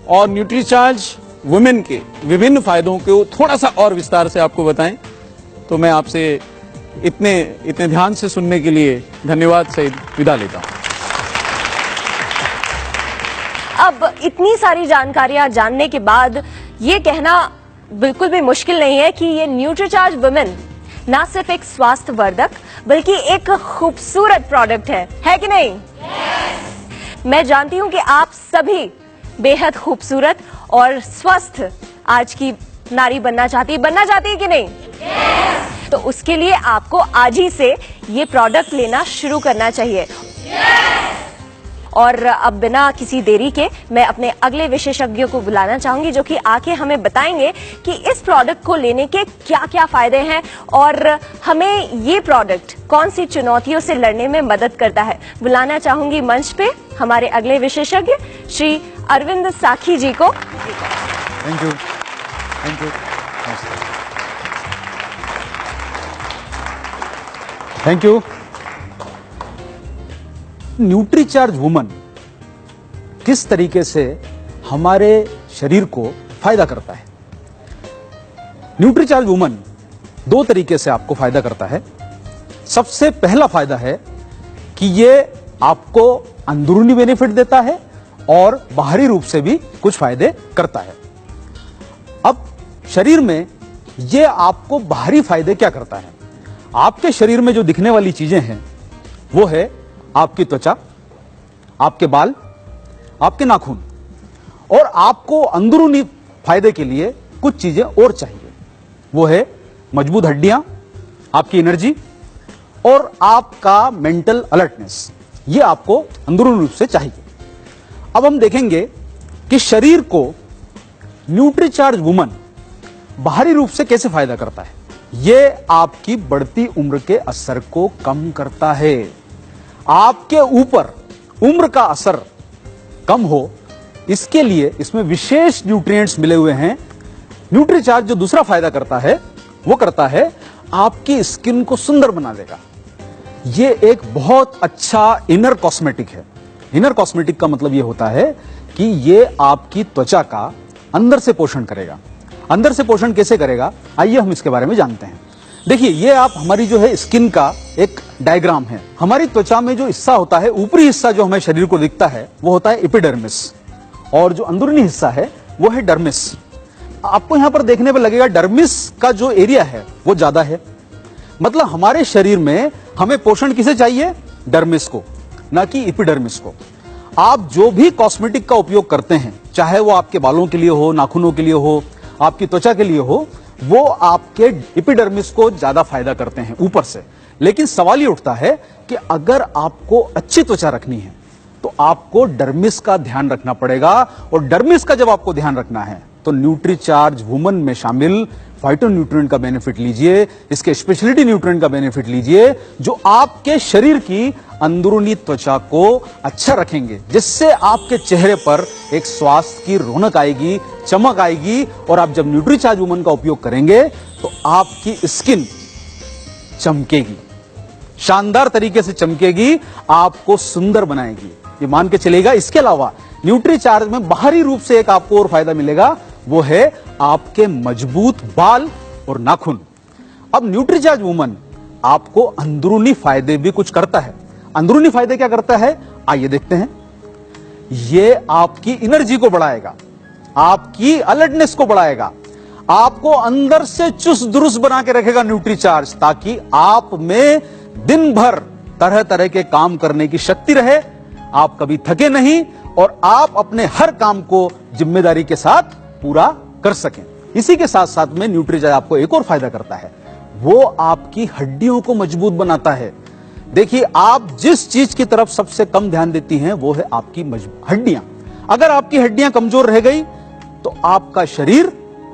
और न्यूट्रीचार्ज वुमेन के विभिन्न फायदों को थोड़ा सा और विस्तार से आपको बताएं। तो मैं आपसे इतने ध्यान से सुनने के लिए धन्यवाद सहित विदा लेता हूं। अब इतनी सारी जानकारियां जानने के बाद ये कहना बिल्कुल भी मुश्किल नहीं है कि ये न्यूट्रीचार्ज वुमेन ना सिर्फ एक स्वास्थ्य वर्धक बल्कि एक खूबसूरत प्रोडक्ट है कि नहीं? मैं जानती हूं कि आप सभी बेहद खूबसूरत और स्वस्थ आज की नारी बनना चाहती है कि नहीं? तो उसके लिए आपको आज ही से ये प्रोडक्ट लेना शुरू करना चाहिए। और अब बिना किसी देरी के मैं अपने अगले विशेषज्ञों को बुलाना चाहूंगी, जो कि आके हमें बताएंगे कि इस प्रोडक्ट को लेने के क्या क्या फायदे हैं और हमें ये प्रोडक्ट कौन सी चुनौतियों से लड़ने में मदद करता है। बुलाना चाहूंगी मंच पे हमारे अगले विशेषज्ञ श्री अरविंद साखी जी को। Thank you. Thank you. Nutricharge woman किस तरीके से हमारे शरीर को फायदा करता है? न्यूट्रीचार्ज वुमन दो तरीके से आपको फायदा करता है। सबसे पहला फायदा है कि ये आपको अंदरूनी बेनिफिट देता है और बाहरी रूप से भी कुछ फायदे करता है। अब शरीर में ये आपको बाहरी फायदे क्या करता है? आपके शरीर में जो दिखने वाली चीजें हैं वो है आपकी त्वचा, आपके बाल, आपके नाखून, और आपको अंदरूनी फायदे के लिए कुछ चीजें और चाहिए। वो है मजबूत हड्डियां, आपकी एनर्जी और आपका मेंटल अलर्टनेस। ये आपको अंदरूनी रूप से चाहिए। अब हम देखेंगे कि शरीर को न्यूट्रीचार्ज वुमन बाहरी रूप से कैसे फायदा करता है। ये आपकी बढ़ती उम्र के असर को कम करता है। आपके ऊपर उम्र का असर कम हो, इसके लिए इसमें विशेष न्यूट्रिएंट्स मिले हुए हैं। न्यूट्रीचार्ज जो दूसरा फायदा करता है वो करता है आपकी स्किन को सुंदर बना देगा। ये एक बहुत अच्छा इनर कॉस्मेटिक है। इनर कॉस्मेटिक का मतलब ये होता है कि ये आपकी त्वचा का अंदर से पोषण करेगा। अंदर से पोषण कैसे करेगा, आइए हम इसके बारे में जानते हैं। देखिए, ये आप हमारी जो है स्किन का एक डायग्राम है। हमारी त्वचा में जो हिस्सा होता है, ऊपरी हिस्सा जो हमें शरीर को दिखता है वो होता है एपिडर्मिस, और जो अंदरूनी हिस्सा है वो है डर्मिस। आपको यहां पर देखने पर लगेगा डर्मिस का जो एरिया है वो ज्यादा है। मतलब हमारे शरीर में हमें पोषण किसे चाहिए? डर्मिस को, ना कि एपिडर्मिस को। आप जो भी कॉस्मेटिक का उपयोग करते हैं, चाहे वो आपके बालों के लिए हो, नाखूनों के लिए हो, आपकी त्वचा के लिए हो, वो आपके एपिडर्मिस को ज्यादा फायदा करते हैं ऊपर से। लेकिन सवाल ये उठता है कि अगर आपको अच्छी त्वचा रखनी है तो आपको डर्मिस का ध्यान रखना पड़ेगा। और डर्मिस का जब आपको ध्यान रखना है तो न्यूट्रीचार्ज वुमन में शामिल फाइटोन्यूट्रिएंट का बेनिफिट लीजिए, इसके स्पेशलिटी न्यूट्रिएंट का बेनिफिट लीजिए, जो आपके शरीर की अंदरूनी त्वचा को अच्छा रखेंगे, जिससे आपके चेहरे पर एक स्वास्थ्य की रौनक आएगी, चमक आएगी। और आप जब न्यूट्रीचार्ज वुमन का उपयोग करेंगे तो आपकी स्किन चमकेगी, शानदार तरीके से चमकेगी, आपको सुंदर बनाएगी। ये मान के चलेगा। इसके अलावा न्यूट्रीचार्ज में बाहरी रूप से एक आपको और फायदा मिलेगा, वो है आपके मजबूत बाल और नाखून। अब न्यूट्रीचार्ज वुमन आपको अंदरूनी फायदे भी कुछ करता है। अंदरूनी फायदे क्या करता है, आइए देखते हैं। ये आपकी एनर्जी को बढ़ाएगा, आपकी अलर्टनेस को बढ़ाएगा, आपको अंदर से चुस्त दुरुस्त बना के रखेगा न्यूट्रीचार्ज, ताकि आप में दिन भर तरह तरह के काम करने की शक्ति रहे, आप कभी थके नहीं और आप अपने हर काम को जिम्मेदारी के साथ पूरा कर सकें। इसी के साथ साथ में न्यूट्रीचार्ज आपको एक और फायदा करता है, वो आपकी हड्डियों को मजबूत बनाता है। देखिए, आप जिस चीज की तरफ सबसे कम ध्यान देती हैं वो है आपकी हड्डियां। अगर आपकी हड्डियां कमजोर रह गई तो आपका शरीर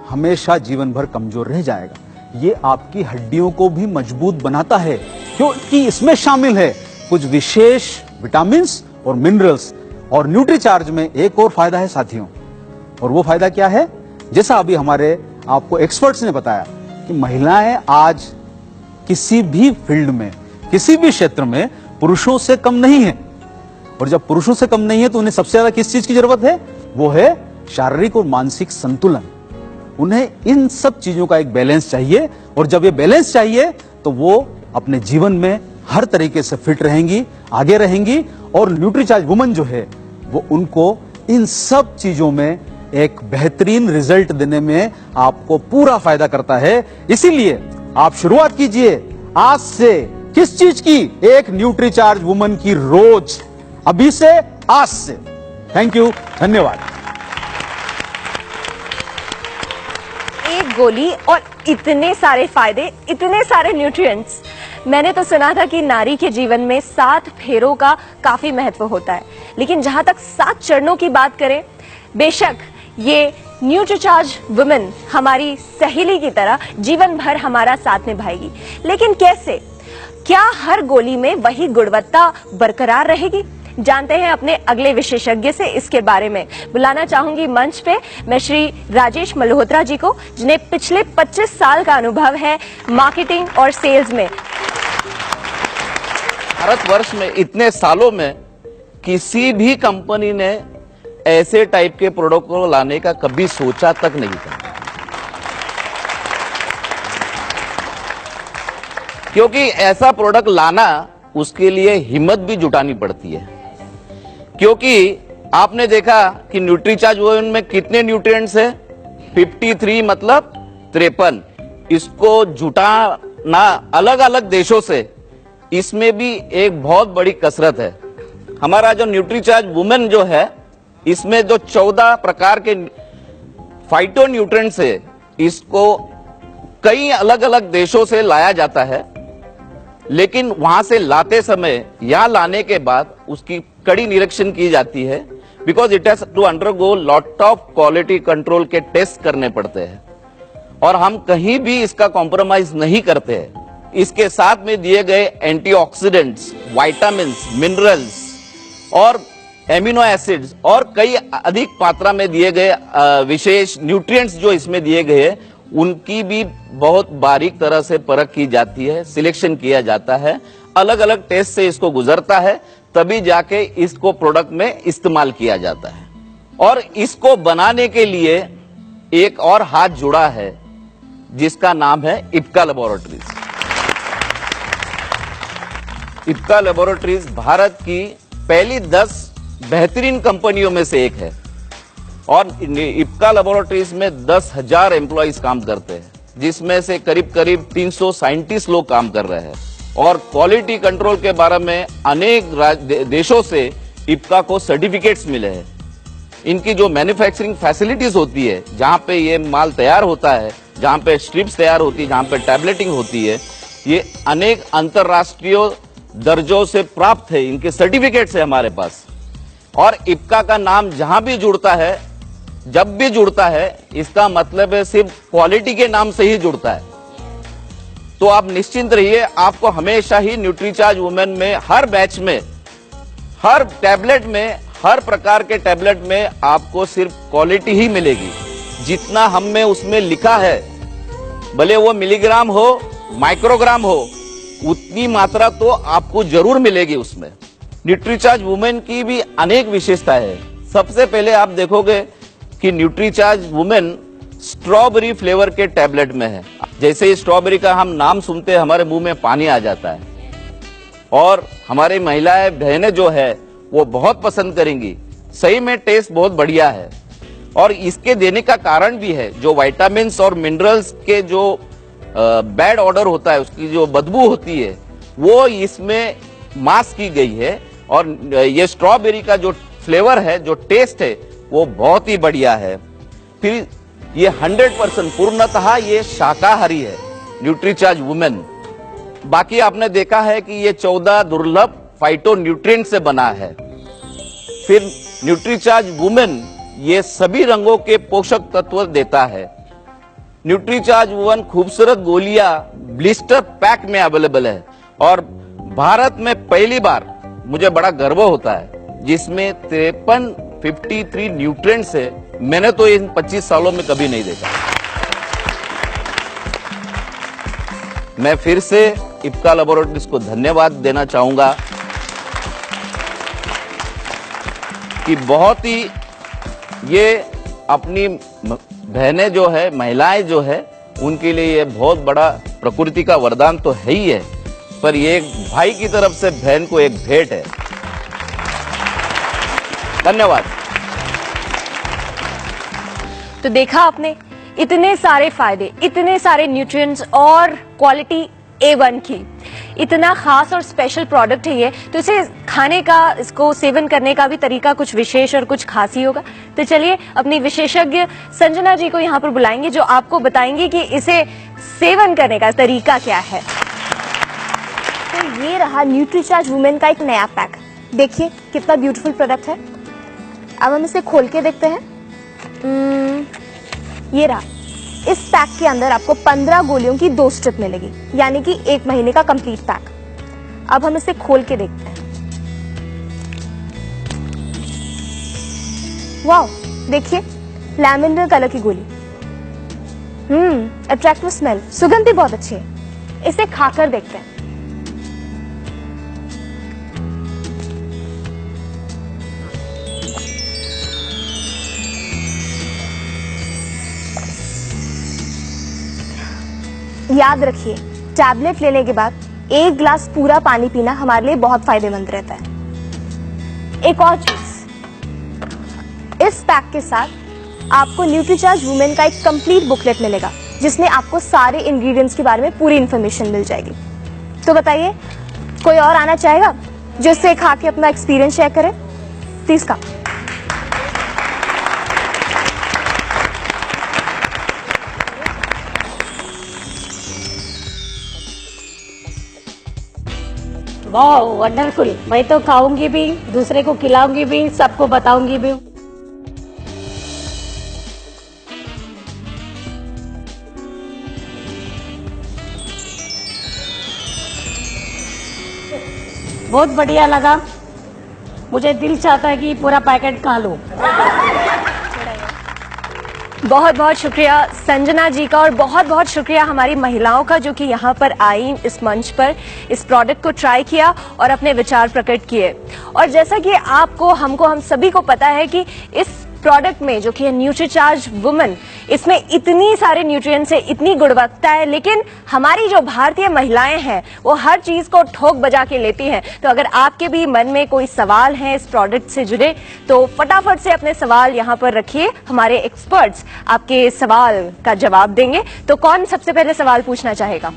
हमेशा जीवन भर कमजोर रह जाएगा। ये आपकी हड्डियों को भी मजबूत बनाता है, क्योंकि इसमें शामिल है कुछ विशेष विटामिन्स और मिनरल्स। और न्यूट्रीचार्ज में एक और फायदा है साथियों, और वो फायदा क्या है? जैसा अभी हमारे आपको एक्सपर्ट्स ने बताया कि महिलाएं आज किसी भी फील्ड में, किसी भी क्षेत्र में पुरुषों से कम नहीं है। और जब पुरुषों से कम नहीं है तो उन्हें सबसे ज्यादा किस चीज की जरूरत है? वो है शारीरिक और मानसिक संतुलन। उन्हें इन सब चीजों का एक बैलेंस चाहिए, और जब ये बैलेंस चाहिए तो वो अपने जीवन में हर तरीके से फिट रहेंगी, आगे रहेंगी। और न्यूट्रीचार्ज वुमन जो है वो उनको इन सब चीजों में एक बेहतरीन रिजल्ट देने में आपको पूरा फायदा करता है। इसीलिए आप शुरुआत कीजिए आज से किस चीज की? एक न्यूट्रीचार्ज वुमन की रोज, अभी से, आज से। थैंक यू, धन्यवाद। एक गोली और इतने सारे फायदे, इतने सारे न्यूट्रिएंट्स। मैंने तो सुना था कि नारी के जीवन में 7 फेरों का काफी महत्व होता है, लेकिन जहां तक 7 चरणों की बात करें, बेशक ये न्यूट्रीचार्ज वुमेन हमारी सहेली की तरह जीवन भर हमारा साथ निभाएगी। लेकिन कैसे? क्या हर गोली में वही गुणवत्ता बरकरार रहेगी? जानते हैं अपने अगले विशेषज्ञ से इसके बारे में। बुलाना चाहूंगी मंच पे मैं श्री राजेश मल्होत्रा जी को, जिन्हें पिछले 25 साल का अनुभव है मार्केटिंग और सेल्स में। भारतवर्ष में इतने सालों में किसी भी कंपनी ने ऐसे टाइप के प्रोडक्ट को लाने का कभी सोचा तक नहीं था, क्योंकि ऐसा प्रोडक्ट लाना उसके लिए हिम्मत भी जुटानी पड़ती है। क्योंकि आपने देखा कि न्यूट्रीचार्ज वुमेन में कितने न्यूट्रिएंट्स है? 53 मतलब 53। इसको जुटाना अलग अलग देशों से, इसमें भी एक बहुत बड़ी कसरत है। हमारा जो न्यूट्रीचार्ज वुमेन जो है, इसमें जो 14 प्रकार के फाइटो न्यूट्रिएंट्स है, इसको कई अलग अलग देशों से लाया जाता है। लेकिन वहां से लाते समय या लाने के बाद उसकी कड़ी निरीक्षण की जाती है, because it has to undergo lot of quality control के टेस्ट करने पड़ते हैं, और हम कहीं भी इसका कॉम्प्रोमाइज नहीं करते हैं। इसके साथ में दिए गए एंटीऑक्सीडेंट्स, विटामिन्स, मिनरल्स और एमिनो एसिड्स और कई अधिक मात्रा में दिए गए विशेष न्यूट्रिएंट्स जो इसमें दिए गए हैं, उनकी भी बहुत बारीक तरह से परख की जाती है, सिलेक्शन किया जाता है, अलग अलग टेस्ट से इसको गुजरता है, तभी जाके इसको प्रोडक्ट में इस्तेमाल किया जाता है। और इसको बनाने के लिए एक और हाथ जुड़ा है, जिसका नाम है इप्का लेबोरेटरीज। इप्का लेबोरेटरीज भारत की पहली 10 बेहतरीन कंपनियों में से एक है, और इप्का लेबोरेटरीज में 10,000 एम्प्लॉइज काम करते हैं, जिसमें से करीब करीब 300 साइंटिस्ट लोग काम कर रहे हैं। और क्वालिटी कंट्रोल के बारे में अनेक देशों से इप्का को सर्टिफिकेट्स मिले हैं। इनकी जो मैन्युफैक्चरिंग फैसिलिटीज होती है, जहां पे ये माल तैयार होता है, जहां पे स्ट्रिप्स तैयार होती है, जहां पे टैबलेटिंग होती है, ये अनेक अंतर्राष्ट्रीय दर्जों से प्राप्त है, इनके सर्टिफिकेट्स है हमारे पास। और इप्का का नाम जहां भी जुड़ता है, जब भी जुड़ता है, इसका मतलब है सिर्फ क्वालिटी के नाम से ही जुड़ता है। तो आप निश्चिंत रहिए, आपको हमेशा ही न्यूट्रीचार्ज वुमेन में हर बैच में, हर टैबलेट में, हर प्रकार के टैबलेट में आपको सिर्फ क्वालिटी ही मिलेगी। जितना हम में उसमें लिखा है, भले वो मिलीग्राम हो, माइक्रोग्राम हो, उतनी मात्रा तो आपको जरूर मिलेगी उसमें। न्यूट्रीचार्ज वुमेन की भी अनेक विशेषताएं है। सबसे पहले आप देखोगे कि न्यूट्रीचार्ज वुमेन स्ट्रॉबेरी फ्लेवर के टैबलेट में है। जैसे ही स्ट्रॉबेरी का हम नाम सुनते हैं, हमारे मुंह में पानी आ जाता है, और हमारी महिलाएं बहनें जो है वो बहुत पसंद करेंगी। सही में टेस्ट बहुत बढ़िया है, और इसके देने का कारण भी है, जो विटामिन्स और मिनरल्स के जो बैड ऑर्डर होता है, उसकी जो बदबू होती है, वो इसमें मास्क की गई है। और ये स्ट्रॉबेरी का जो फ्लेवर है, जो टेस्ट है, वो बहुत ही बढ़िया है। फिर ये 100% पूर्णतः ये शाकाहारी है, न्यूट्रीचार्ज वुमेन। बाकी आपने देखा है कि ये 14 दुर्लभ फाइटो न्यूट्रिएंट से बना है। फिर न्यूट्रीचार्ज वुमेन ये सभी रंगों के पोषक तत्व देता है। न्यूट्रीचार्ज वुमन खूबसूरत गोलियां ब्लिस्टर पैक में अवेलेबल है और भारत में पहली बार मुझे बड़ा गर्व होता है जिसमें 53 न्यूट्रिएंट्स है। मैंने तो इन 25 सालों में कभी नहीं देखा। मैं फिर से इप्का लैबोरेटरीज को धन्यवाद देना चाहूंगा कि बहुत ही ये अपनी बहनें जो है, महिलाएं जो है, उनके लिए ये बहुत बड़ा प्रकृति का वरदान तो है ही है, पर ये एक भाई की तरफ से बहन को एक भेंट है। धन्यवाद। तो देखा आपने, इतने सारे फायदे, इतने सारे न्यूट्रिएंट्स और क्वालिटी A1 की, इतना खास और स्पेशल प्रोडक्ट है ये। तो इसे खाने का, इसको सेवन करने का भी तरीका कुछ विशेष और कुछ खास ही होगा। तो चलिए अपनी विशेषज्ञ संजना जी को यहाँ पर बुलाएंगे जो आपको बताएंगे कि इसे सेवन करने का तरीका क्या है। तो ये रहा न्यूट्रीचार्ज वुमेन का एक नया पैक। देखिए कितना ब्यूटीफुल प्रोडक्ट है। अब हम इसे खोल के देखते हैं। ये रहा। इस पैक के अंदर आपको 15 गोलियों की 2 स्ट्रिप मिलेगी, यानी कि 1 महीने का कंप्लीट पैक। अब हम इसे खोल के देखते हैं। वाओ, देखिए लैवेंडर कलर की गोली। अट्रैक्टिव स्मेल, सुगंध भी बहुत अच्छी है। इसे खाकर देखते हैं। याद रखिए, टैबलेट लेने के बाद 1 ग्लास पूरा पानी पीना हमारे लिए बहुत फायदेमंद रहता है। एक और चीज, इस पैक के साथ आपको न्यूट्रीचार्ज वुमेन का एक कंप्लीट बुकलेट मिलेगा जिसमें आपको सारे इंग्रेडिएंट्स के बारे में पूरी इंफॉर्मेशन मिल जाएगी। तो बताइए, कोई और आना चाहेगा जो इसे खा के अपना एक्सपीरियंस शेयर करे? Please come. वाह, वंडरफुल। मैं तो खाऊंगी भी, दूसरे को खिलाऊंगी भी, सबको बताऊंगी भी। बहुत बढ़िया लगा। मुझे दिल चाहता है कि पूरा पैकेट खा लूं। बहुत बहुत शुक्रिया संजना जी का और बहुत बहुत शुक्रिया हमारी महिलाओं का जो कि यहाँ पर आई, इस मंच पर इस प्रोडक्ट को ट्राई किया और अपने विचार प्रकट किए। और जैसा कि आपको, हमको, हम सभी को पता है कि इस प्रोडक्ट में जो कि है न्यूट्रीचार्ज वुमन, इसमें इतनी सारे न्यूट्रिएंट्स है, इतनी गुणवत्ता है, लेकिन हमारी जो भारतीय महिलाएं हैं वो हर चीज को ठोक बजा के लेती हैं। तो अगर आपके भी मन में कोई सवाल है इस प्रोडक्ट से जुड़े तो फटाफट से अपने सवाल यहाँ पर रखिए, हमारे एक्सपर्ट्स आपके सवाल का जवाब देंगे। तो कौन सबसे पहले सवाल पूछना चाहेगा?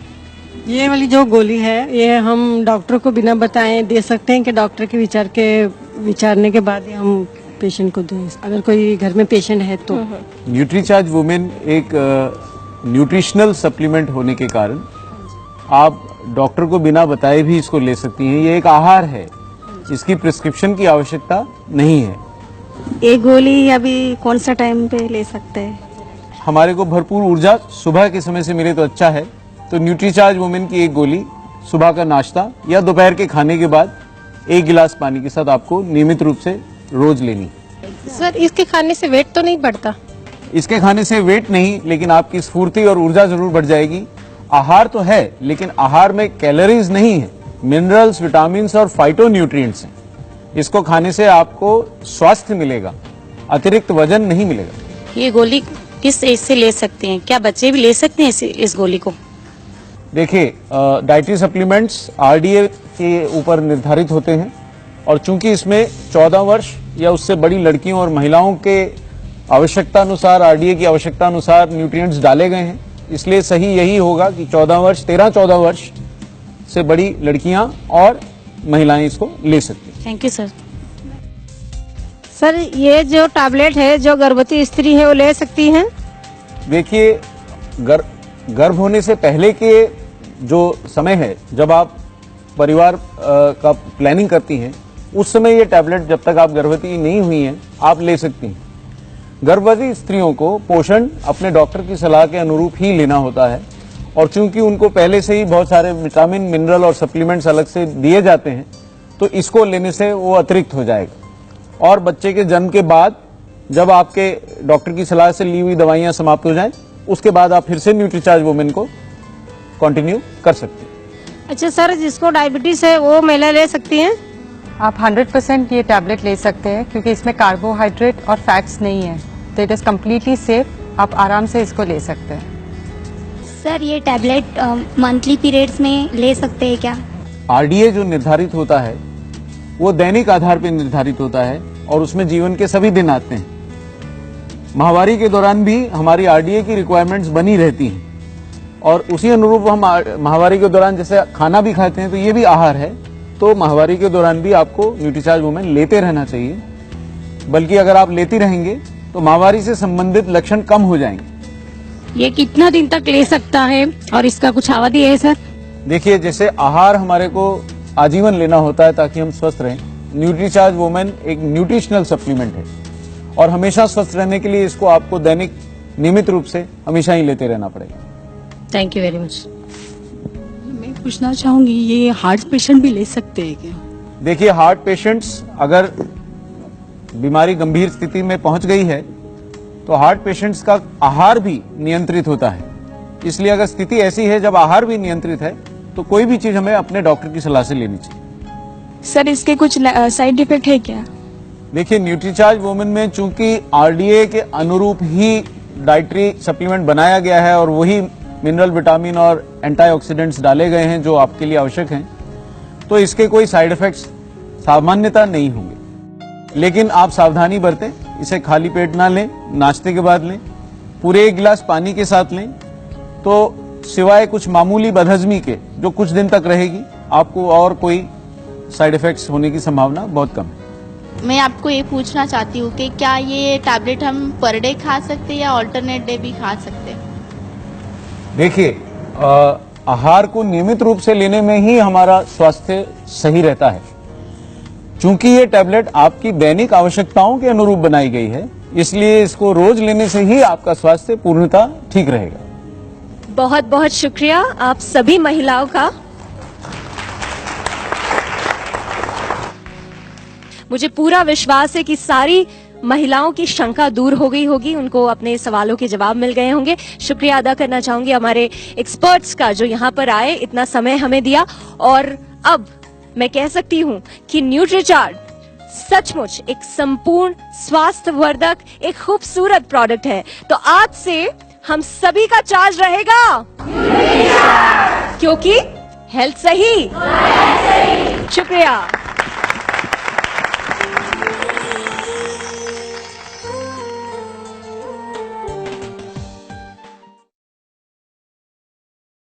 ये वाली जो गोली है ये हम डॉक्टर को बिना बताए दे सकते हैं कि डॉक्टर के विचारने के बाद ही हम पेशेंट को दें, अगर कोई घर में पेशेंट है तो? न्यूट्रीचार्ज वुमेन एक न्यूट्रिशनल सप्लीमेंट होने के कारण आप डॉक्टर को बिना बताए भी इसको ले सकती हैं। ये एक आहार है, इसकी प्रिस्क्रिप्शन की आवश्यकता नहीं है। ये गोली अभी कौन सा टाइम पे ले सकते हैं? हमारे को भरपूर ऊर्जा सुबह के समय से मिले तो अच्छा है। तो न्यूट्रीचार्ज वुमेन की एक गोली सुबह का नाश्ता या दोपहर के खाने के बाद 1 गिलास पानी के साथ आपको नियमित रूप से रोज लेनी। सर, इसके खाने से वेट तो नहीं बढ़ता? इसके खाने से वेट नहीं, लेकिन आपकी स्फूर्ति और ऊर्जा जरूर बढ़ जाएगी। आहार तो है, लेकिन आहार में कैलोरीज नहीं है, मिनरल्स, विटामिन्स और फाइटोन्यूट्रिएंट्स हैं। इसको खाने से आपको स्वास्थ्य मिलेगा, अतिरिक्त वजन नहीं मिलेगा। ये गोली किस एज से ले सकते हैं? क्या बच्चे भी ले सकते हैं इस गोली को? देखिए, डाइटरी सप्लीमेंट्स आरडीए के ऊपर निर्धारित होते हैं और चूंकि इसमें 14 वर्ष या उससे बड़ी लड़कियों और महिलाओं के आवश्यकता अनुसार, आरडीए की आवश्यकता अनुसार न्यूट्रिएंट्स डाले गए हैं, इसलिए सही यही होगा कि 13-14 वर्ष से बड़ी लड़कियां और महिलाएं इसको ले सकती हैं। Thank you sir. सर, ये जो टैबलेट है जो गर्भवती स्त्री है वो ले सकती हैं? देखिए, गर्भ होने से पहले के जो समय है, जब आप परिवार का प्लानिंग करती हैं, उस समय ये टैबलेट, जब तक आप गर्भवती नहीं हुई हैं, आप ले सकती हैं। गर्भवती स्त्रियों को पोषण अपने डॉक्टर की सलाह के अनुरूप ही लेना होता है, और चूंकि उनको पहले से ही बहुत सारे विटामिन, मिनरल और सप्लीमेंट्स अलग से दिए जाते हैं, तो इसको लेने से वो अतिरिक्त हो जाएगा। और बच्चे के जन्म के बाद जब आपके डॉक्टर की सलाह से ली हुई दवाइयां समाप्त हो जाएं, उसके बाद आप फिर से न्यूट्रीचार्ज वुमेन को कंटिन्यू कर सकते हैं। अच्छा सर, जिसको डायबिटीज है वो महिला ले सकती हैं? आप 100% ये टैबलेट ले सकते हैं क्योंकि इसमें कार्बोहाइड्रेट और फैट्स नहीं है, तो इट इज़ कम्प्लीटली सेफ। आप आराम से इसको ले सकते हैं। सर ये टैबलेट मंथली पीरियड्स में ले सकते हैं क्या? आरडीए जो निर्धारित होता है वो दैनिक आधार पर निर्धारित होता है और उसमें जीवन के सभी दिन आते हैं। माहवारी के दौरान भी हमारी आरडीए की रिक्वायरमेंट्स बनी रहती हैं और उसी अनुरूप हम माहवारी के दौरान जैसे खाना भी खाते हैं, तो ये भी आहार है। तो माहवारी के दौरान भी आपको न्यूट्रीचार्ज वुमेन लेते रहना चाहिए, बल्कि अगर आप लेती रहेंगे तो माहवारी से संबंधित लक्षण कम हो जाएंगे। ये कितना दिन तक ले सकता है और इसका कुछ अवधि है सर? देखिए, जैसे आहार हमारे को आजीवन लेना होता है ताकि हम स्वस्थ रहें, न्यूट्रीचार्ज वुमेन एक न्यूट्रिशनल सप्लीमेंट है और हमेशा स्वस्थ रहने के लिए इसको आपको दैनिक नियमित रूप से हमेशा ही लेते रहना पड़ेगा। Thank you very much. मैं पूछना चाहूंगी, ये हार्ट पेशेंट भी ले सकते हैं क्या? देखिए, हार्ट पेशेंट्स अगर बीमारी गंभीर स्थिति में पहुंच गई है तो हार्ट पेशेंट्स का आहार भी नियंत्रित होता है। इसलिए अगर स्थिति ऐसी है जब आहार भी नियंत्रित है तो कोई भी चीज हमें अपने डॉक्टर की सलाह से लेनी चाहिए। सर इसके कुछ साइड इफेक्ट है क्या? देखिए, न्यूट्रीचार्ज वुमेन में चूंकि आरडीए के अनुरूप ही डाइटरी सप्लीमेंट बनाया गया है और वही मिनरल, विटामिन और एंटीऑक्सीडेंट्स डाले गए हैं जो आपके लिए आवश्यक हैं, तो इसके कोई साइड इफेक्ट्स सामान्यतः नहीं होंगे। लेकिन आप सावधानी बरतें, इसे खाली पेट ना लें, नाश्ते के बाद लें, पूरे 1 गिलास पानी के साथ लें, तो सिवाय कुछ मामूली बदहजमी के जो कुछ दिन तक रहेगी, आपको और कोई साइड इफेक्ट्स होने की संभावना बहुत कम है। मैं आपको ये पूछना चाहती हूँ कि क्या ये टैबलेट हम पर डे खा सकते हैं या ऑल्टरनेट डे भी खा सकते हैं? देखिए, आहार को नियमित रूप से लेने में ही हमारा स्वास्थ्य सही रहता है। चूंकि ये टैबलेट आपकी दैनिक आवश्यकताओं के अनुरूप बनाई गई है, इसलिए इसको रोज लेने से ही आपका स्वास्थ्य पूर्णतः ठीक रहेगा। बहुत बहुत शुक्रिया आप सभी महिलाओं का। मुझे पूरा विश्वास है कि सारी महिलाओं की शंका दूर हो गई होगी, उनको अपने सवालों के जवाब मिल गए होंगे। शुक्रिया अदा करना चाहूंगी हमारे एक्सपर्ट्स का जो यहाँ पर आए, इतना समय हमें दिया। और अब मैं कह सकती हूँ कि न्यूट्रीचार्ज सचमुच एक संपूर्ण स्वास्थ्यवर्धक, एक खूबसूरत प्रोडक्ट है। तो आज से हम सभी का चार्ज रहेगा, क्योंकि हेल्थ सही। शुक्रिया।